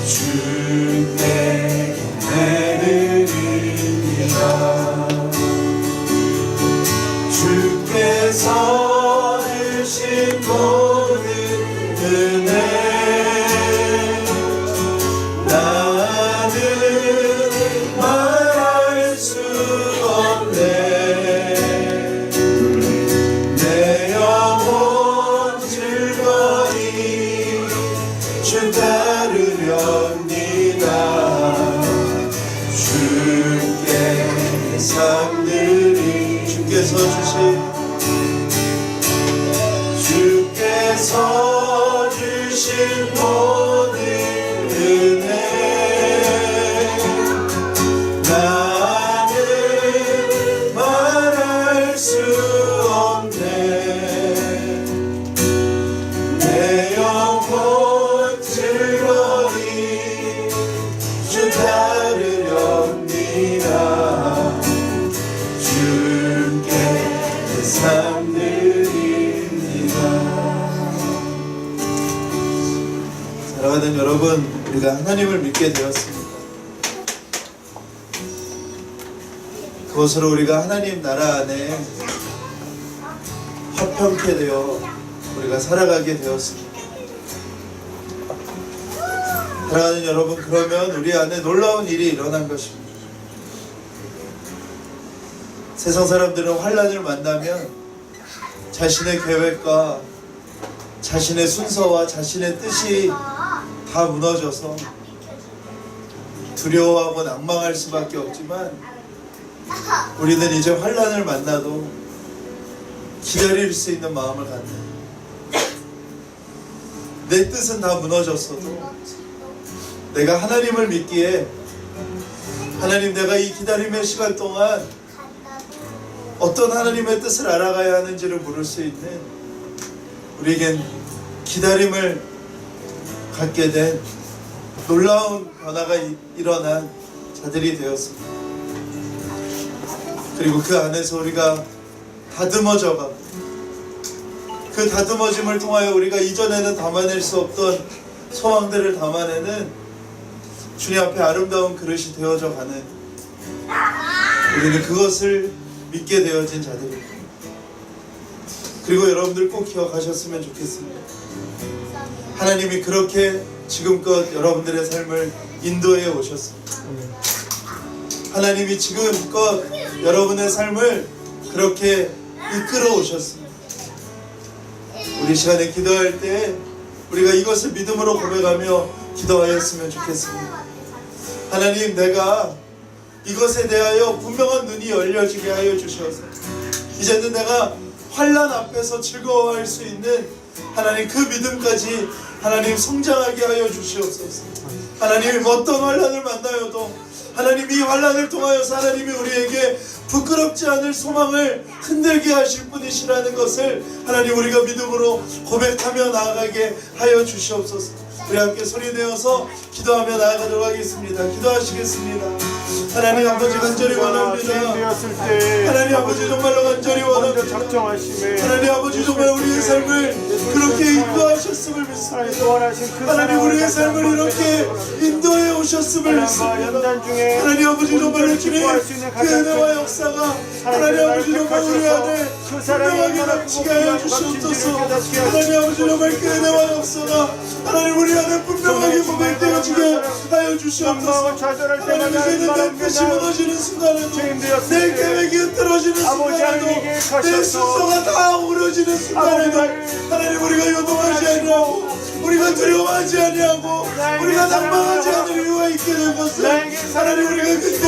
주께 내드립니다. 주께서 주신 모든 은혜 나는 말할 수 없네. 내 영혼 즐거이 주 따르렵니다. 주께 상드리 주께서 주신 모든 은혜 나는 말할 수 없네. 내 영혼 즐거이 주 따르렵니다. 주께 내 삶 드립니다. 사랑하는 여러분, 우리가 하나님을 믿게 되었습니다. 그것으로 우리가 하나님 나라 안에 화평케 되어 우리가 살아가게 되었습니다. 사랑하는 여러분, 그러면 우리 안에 놀라운 일이 일어난 것입니다. 세상 사람들은 환난을 만나면 자신의 계획과 자신의 순서와 자신의 뜻이 다 무너져서 두려워하고 낭망할 수밖에 없지만, 우리는 이제 환난을 만나도 기다릴 수 있는 마음을 갖는, 내 뜻은 다 무너졌어도 내가 하나님을 믿기에, 하나님, 내가 이 기다림의 시간 동안 어떤 하나님의 뜻을 알아가야 하는지를 물을 수 있는, 우리에겐 기다림을 갖게 된 놀라운 변화가 일어난 자들이 되었습니다. 그리고 그 안에서 우리가 다듬어져가 그 다듬어짐을 통하여 우리가 이전에는 담아낼 수 없던 소망들을 담아내는 주님 앞에 아름다운 그릇이 되어져 가는 우리는 그것을 믿게 되어진 자들입니다. 그리고 여러분들 꼭 기억하셨으면 좋겠습니다. 하나님이 그렇게 지금껏 여러분들의 삶을 인도해 오셨습니다. 하나님이 지금껏 여러분의 삶을 그렇게 이끌어 오셨습니다. 우리 시간에 기도할 때 우리가 이것을 믿음으로 고백하며 기도하였으면 좋겠습니다. 하나님, 내가 이것에 대하여 분명한 눈이 열려지게 하여 주셔서 이제는 내가 환난 앞에서 즐거워할 수 있는 하나님 그 믿음까지 하나님 성장하게 하여 주시옵소서. 하나님, 어떤 환난을 만나여도 하나님 이 환난을 통하여서 하나님이 우리에게 부끄럽지 않을 소망을 흔들게 하실 분이시라는 것을 하나님 우리가 믿음으로 고백하며 나아가게 하여 주시옵소서. 우리 함께 소리내어서 기도하며 나아가도록 하겠습니다. 기도하시겠습니다. 하나님 아버지, 간절히 원합니다. 하나님 아버지, 정말로 간절히 원합니다. 하나님 아버지, 정말 우리의 삶을 그렇게 인도하셨음을 믿습니다. 하나님 우리의 삶을 이렇게 인도해 오셨음을 믿습니다. 하나님 아버지, 정말로 주님 그 은혜와 역사가 하나님 아버지 정말 우리 안에 분명하게 넘치게 하여 주시옵소서. 하나님 아버지 정말 그 은혜와 역사가 하나님 우리 안에 분명하게 고백되어지게 하여 주시옵소서. 하나님 이제는 내 뜻이 무너지는 순간에도 내 계획이 흐트러지는 순간에도 내 순서가 다 오려지는 순간에도 하나님 우리가 요동하지 아니하고 우리가 두려워하지 아니하고 우리가 낭망하지 않을 이유가 있게 된 것은 하나님 우리가 그때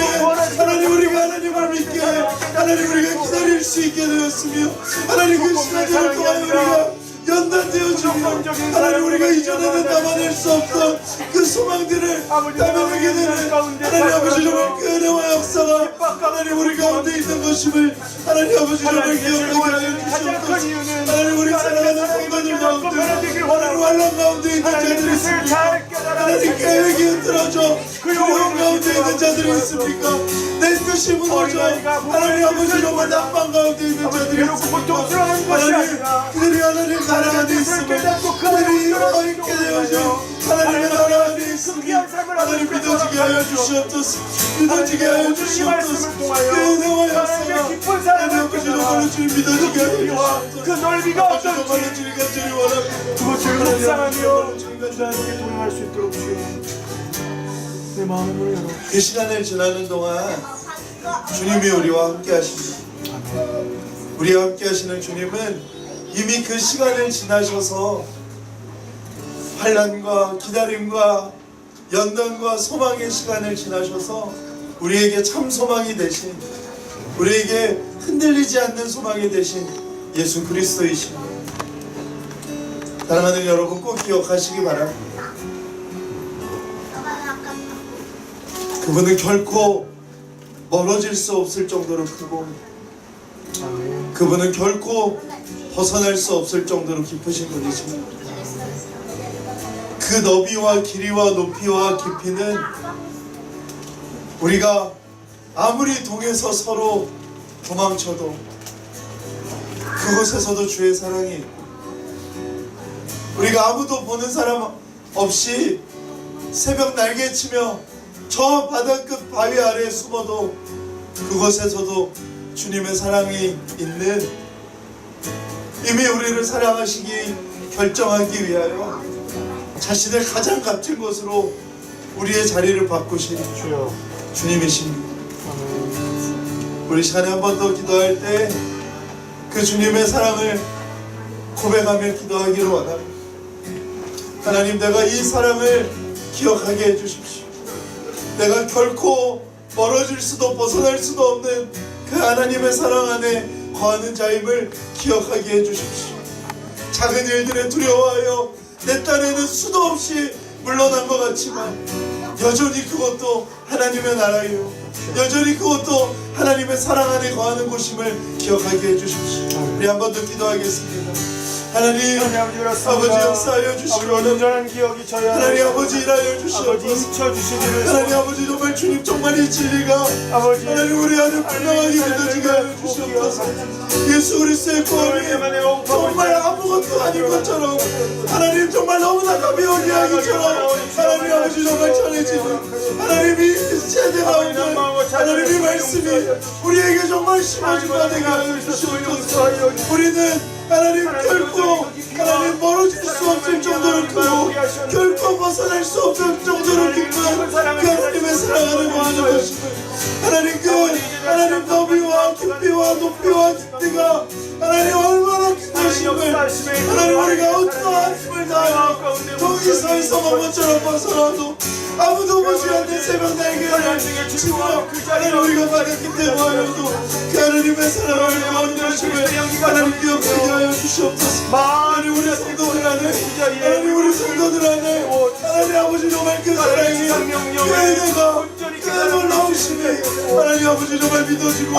하나님 우리가 하나님을 믿게 하나님 우리가 기다릴 수 있게 되었으며 하나님 그 시간들을 통하여 우리가 연단되어지고 하나님 우리가 이전에는 담아낼 수 없던 그 소망들을 담아내게 되는 하나님 아버지 정말 그 은혜와 역사가 하나님 우리 가운데 있는 것임을 하나님 아버지 정말 기억하게 하여 주시옵소서. 하나님 우리 살아가는 공간들 가운데 하나님 환난 가운데 있는 자들이 있습니까? 하나님 계획이 흐트러져 두려움 가운데 있는 자들이 있습니까? 내 뜻이 무너져 하나님 아버지 정말 낭만 가운데 있는 자들이 있습니까? 하나님 그들이 하나님 나라 안에 있음을 그들이 이루어 있게 되어져 하나님의 나라 안에 있음을 하나님 믿어지게 하여 주시옵소서. 믿어지게 하여 주시옵소서. 그 은혜와 역사가 하나님 아버지 정말로 주님 믿어지게 하여 주시옵소서. 그 넓이가 아버지 정말로 주님 간절히 원합니다. 그것을 묵상하며 주님께 동행할 수 있도록 주여 내 마음을 열어 그 시간을 지나는 동안 주님이 우리와 함께 하십니다. 우리와 함께 하시는 주님은 이미 그 시간을 지나셔서 환난과 기다림과 연단과 소망의 시간을 지나셔서 우리에게 참 소망이 되신 우리에게 흔들리지 않는 소망이 되신 예수 그리스도이십니다. 사랑하는 여러분 꼭 기억하시기 바랍니다. 그분은 결코 멀어질 수 없을 정도로 크고 그분은 결코 벗어날 수 없을 정도로 깊으신 분이십니다. 그 너비와 길이와 높이와 깊이는 우리가 아무리 동에서 서로 도망쳐도 그곳에서도 주의 사랑이 있고 우리가 아무도 보는 사람 없이 새벽 날개치며 저 바닷끝 바위 아래에 숨어도 그곳에서도 주님의 사랑이 있는 이미 우리를 사랑하시기 결정하기 위하여 자신의 가장 값진 것으로 우리의 자리를 바꾸신 주여 주님이십니다. 우리 시간에 한 번 더 기도할 때 그 주님의 사랑을 고백하며 기도하기를 원합니다. 하나님, 내가 이 사랑을 기억하게 해주십시오. 내가 결코 멀어질 수도 벗어날 수도 없는 그 하나님의 사랑 안에 거하는 자임을 기억하게 해주십시오. 작은 일들에 두려워하여 내 딴에는 수도 없이 물러난 것 같지만 여전히 그것도 하나님의 나라요 여전히 그것도 하나님의 사랑 안에 거하는 곳임을 기억하게 해주십시오. 우리 한 번 더 기도하겠습니다. 하나님 아버지 그렇습니다. 아버지 역사하여 주시고 아버지 온전한 기억이 저희 하나님 아버지 일하여 아버지 주시옵소서. 인쳐 주시기를 하나님 아버지 정말 주님 정말 이 진리가 아버지 하나님 우리 안에 분명하게 믿어지게 하여 주시옵소서. 예수 그리스도의 구원이 정말 아무것도 아닌 것처럼 하나님 정말 너무나 가벼운 이야기처럼 하나님 아버지 정말 전해지는 하나님이 세대 가운데 하나님의 말씀이 우리에게 정말 심어지게 되게 하여 주시옵소서. 우리는 하나님 결코 하나님 멀어질 수 없을 정도로 크고 결코 벗어날 수 없을 정도로 깊은 그 하나님의 사랑을 모아는 것입니다. 하나님 그 하나님 너비와 깊이와 높이와 깊이가 하나님 얼마나 큰 것임을 하나님 우리가 어떠한 힘을 다하여 동기서에서 먼저처럼 벗어나도 아무도 보지 않는 새벽 날개를 치고 하나님 우리가 받았기 때문에도 그 하나님의 사랑을 모아는 것임을 하나님 기억하게 하여 주시옵소서. 하나님 우리 성도들 안에 하나님 우리 성도들 안에 하나님 아버지 정말 그 사랑이 그 은혜가 그 놀라우심이 하나님 아버지 정말 믿어지고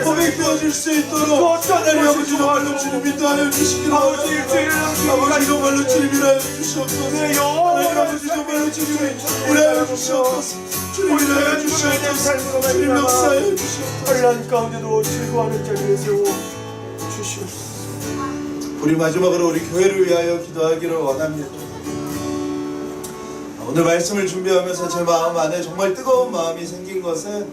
고백되어질 수 있도록 하나님 아버지 정말로 주님 인도하여 주시기를 아버지 정말로 주님 일하여 주시옵소서. 하나님 아버지 정말로 주님 일하여 주시옵소서. 주님 일하여 주시옵소서. 주님 역사하여 주시옵소서. 혼란 가운데도 즐거워하는 자리에 세워 주시옵소서. 우리 마지막으로 우리 교회를 위하여 기도하기를 원합니다. 오늘 말씀을 준비하면서 제 마음 안에 정말 뜨거운 마음이 생긴 것은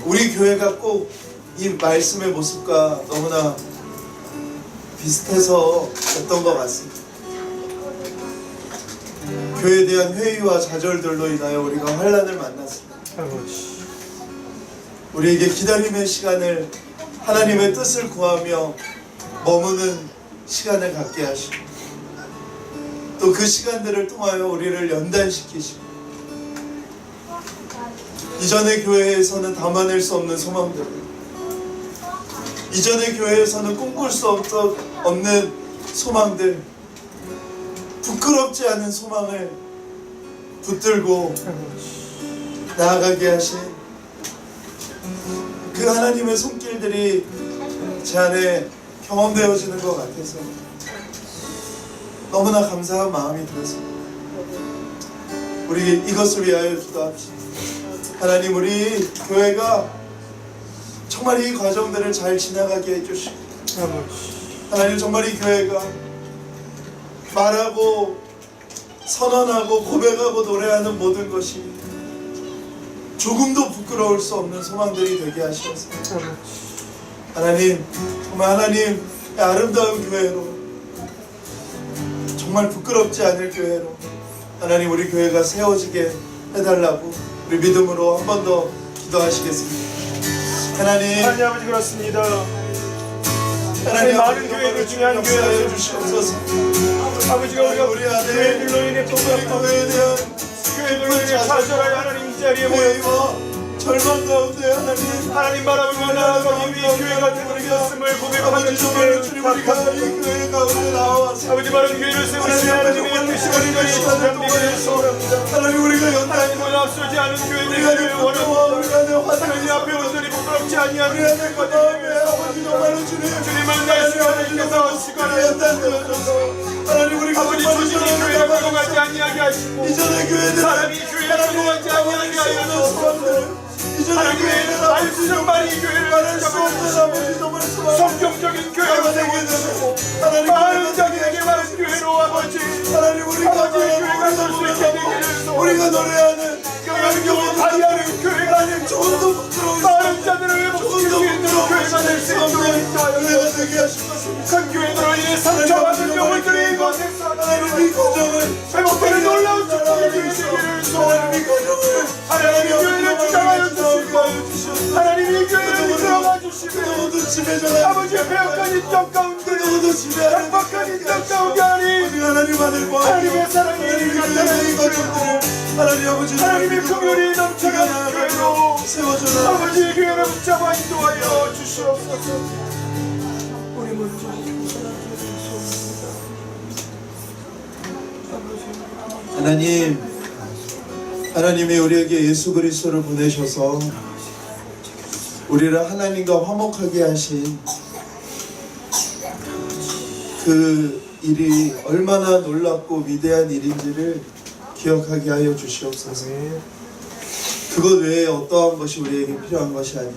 우리 교회가 꼭 이 말씀의 모습과 너무나 비슷해서 였던 것 같습니다. 교회에 대한 회의와 좌절들로 인하여 우리가 환난을 만났습니다. 아버지 우리에게 기다림의 시간을 하나님의 뜻을 구하며 머무는 시간을 갖게 하시고 또 그 시간들을 통하여 우리를 연단시키시고 이전의 교회에서는 담아낼 수 없는 소망들, 이전의 교회에서는 꿈꿀 수 없는 소망들, 부끄럽지 않은 소망을 붙들고 나아가게 하신 그 하나님의 손길들이 제 안에 경험되어지는 것 같아서 너무나 감사한 마음이 들었습니다. 우리 이것을 위하여 기도합시다. 하나님 우리 교회가 정말 이 과정들을 잘 지나가게 해주시고 하나님 정말 이 교회가 말하고 선언하고 고백하고 노래하는 모든 것이 조금도 부끄러울 수 없는 소망들이 되게 하셔서 하나님 정말 하나님의 아름다운 교회로 정말 부끄럽지 않을 교회로 하나님 우리 교회가 세워지게 해달라고 우리 믿음으로 한 번 더 기도하시겠습니다. 하나님 아버지 그렇습니다. 하나님 많은 교회들 중에 한 교회를 주시옵소서. 아버지가 우리 안에 교회들로 인해 또 교회에 대한 교회들로 인해 좌절하여 하나님 이 자리에 모여 회의와 절망 가운데 하나님 바라보며 나아가기 위해 교회가 되어졌음을 고백하는 아버지 정말로 주님 우리가 이 교회 가운데 나와서 아버지 바른 교회를 세우시는 하나님의 뜻이 원전히 실현되기를 소원합니다. 하나님 우리가 하나님보다 앞서지 않은 교회들을 원합니다. 하나님 앞에 온전히 부끄럽지 아니한 우리 안에 그 마음에 아버지 정말로 주님을 내시고 하나님께서 시간을 연단되어져서 하나님 우리가 아버지 조직이 교회를 거동하지 아니하게 하시고 이전의 교회들 사람이 교회를 거동하지 아니하게 하여서 이전의 교회는 알수 정말 이 교회를 말할 수 없는 아버지 정말 소망 성경적인 교회로 세워주시고 하나님 많은 자기에게 많은 교회로 아버지 하나님 우리가 아버지 교회가 설 수 있게 되기를 우리가 노래하는 영향력을 발휘하는 교회가 하나님 조금도 부끄러운 많은 자들을 회복시킬 수 있는 교회가 될 수 있도록 교회가 되게 하시옵소서. 큰 교회들로 인해 상처받은 영혼들이 이곳에서 하나님 이 과정을 회복되는 놀라운 축복이 되기를 소원합니다. 하나님 이 교회를 주장하여 주시고 하나님 이 교회를 이끌어가 주시고 모든 지배자가 아버지의 배역한 인정 가운데 모두 지배하는 약박한 인정 가운데 하나님 하나님 아들과 하나님의 사랑이 하나님 이 과정들을 하나님 아버지 하나님의 긍휼이 넘쳐가는 교회로 세워줘라. 아버지의 교회를 붙잡아 인도하여 주시옵소서. 우리 모두 하나님이 우리에게 예수 그리스도를 보내셔서 우리를 하나님과 화목하게 하신 그 일이 얼마나 놀랍고 위대한 일인지를 기억하게 하여 주시옵소서. 아멘. 그것 외에 어떠한 것이 우리에게 필요한 것이 아니라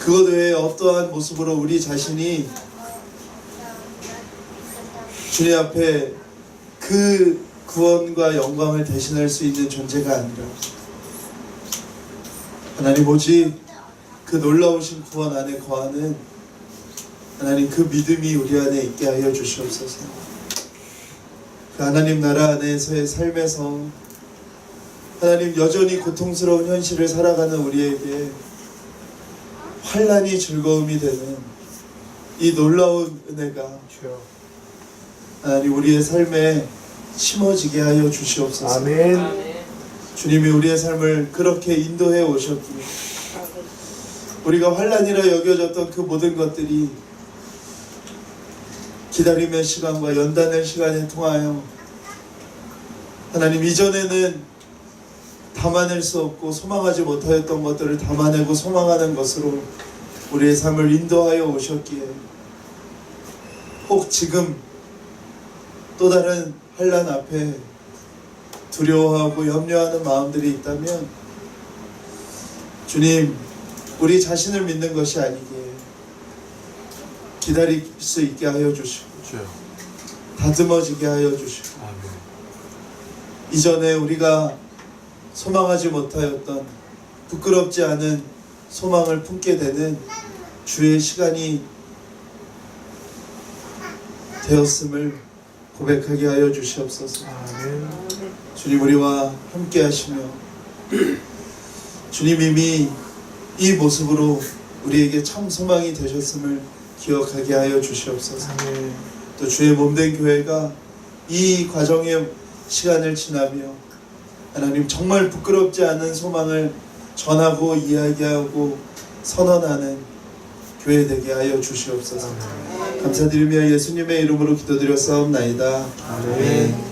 그것 외에 어떠한 모습으로 우리 자신이 주님 앞에 그 구원과 영광을 대신할 수 있는 존재가 아니라 하나님 오직 그 놀라우신 구원 안에 거하는 하나님 그 믿음이 우리 안에 있게 하여 주시옵소서. 그 하나님 나라 안에서의 삶에서 하나님 여전히 고통스러운 현실을 살아가는 우리에게 환난이 즐거움이 되는 이 놀라운 은혜가 주여. 하나님 우리의 삶에 심어지게 하여 주시옵소서. 아멘. 주님이 우리의 삶을 그렇게 인도해 오셨기에 우리가 환난이라 여겨졌던 그 모든 것들이 기다림의 시간과 연단의 시간에 통하여 하나님 이전에는 담아낼 수 없고 소망하지 못하였던 것들을 담아내고 소망하는 것으로 우리의 삶을 인도하여 오셨기에 혹 지금 또 다른 환난 앞에 두려워하고 염려하는 마음들이 있다면 주님 우리 자신을 믿는 것이 아니기에 기다릴 수 있게 하여 주시고 다듬어지게 하여 주시고 이전에 우리가 소망하지 못하였던 부끄럽지 않은 소망을 품게 되는 주의 시간이 되었음을 고백하게 하여 주시옵소서. 아멘. 주님 우리와 함께 하시며 주님 이미 이 모습으로 우리에게 참 소망이 되셨음을 기억하게 하여 주시옵소서. 아멘. 또 주의 몸된 교회가 이 과정의 시간을 지나며 하나님 정말 부끄럽지 않은 소망을 전하고 이야기하고 선언하는 교회 되게 하여 주시옵소서. 감사드리며 예수님의 이름으로 기도드렸사옵나이다. 아멘.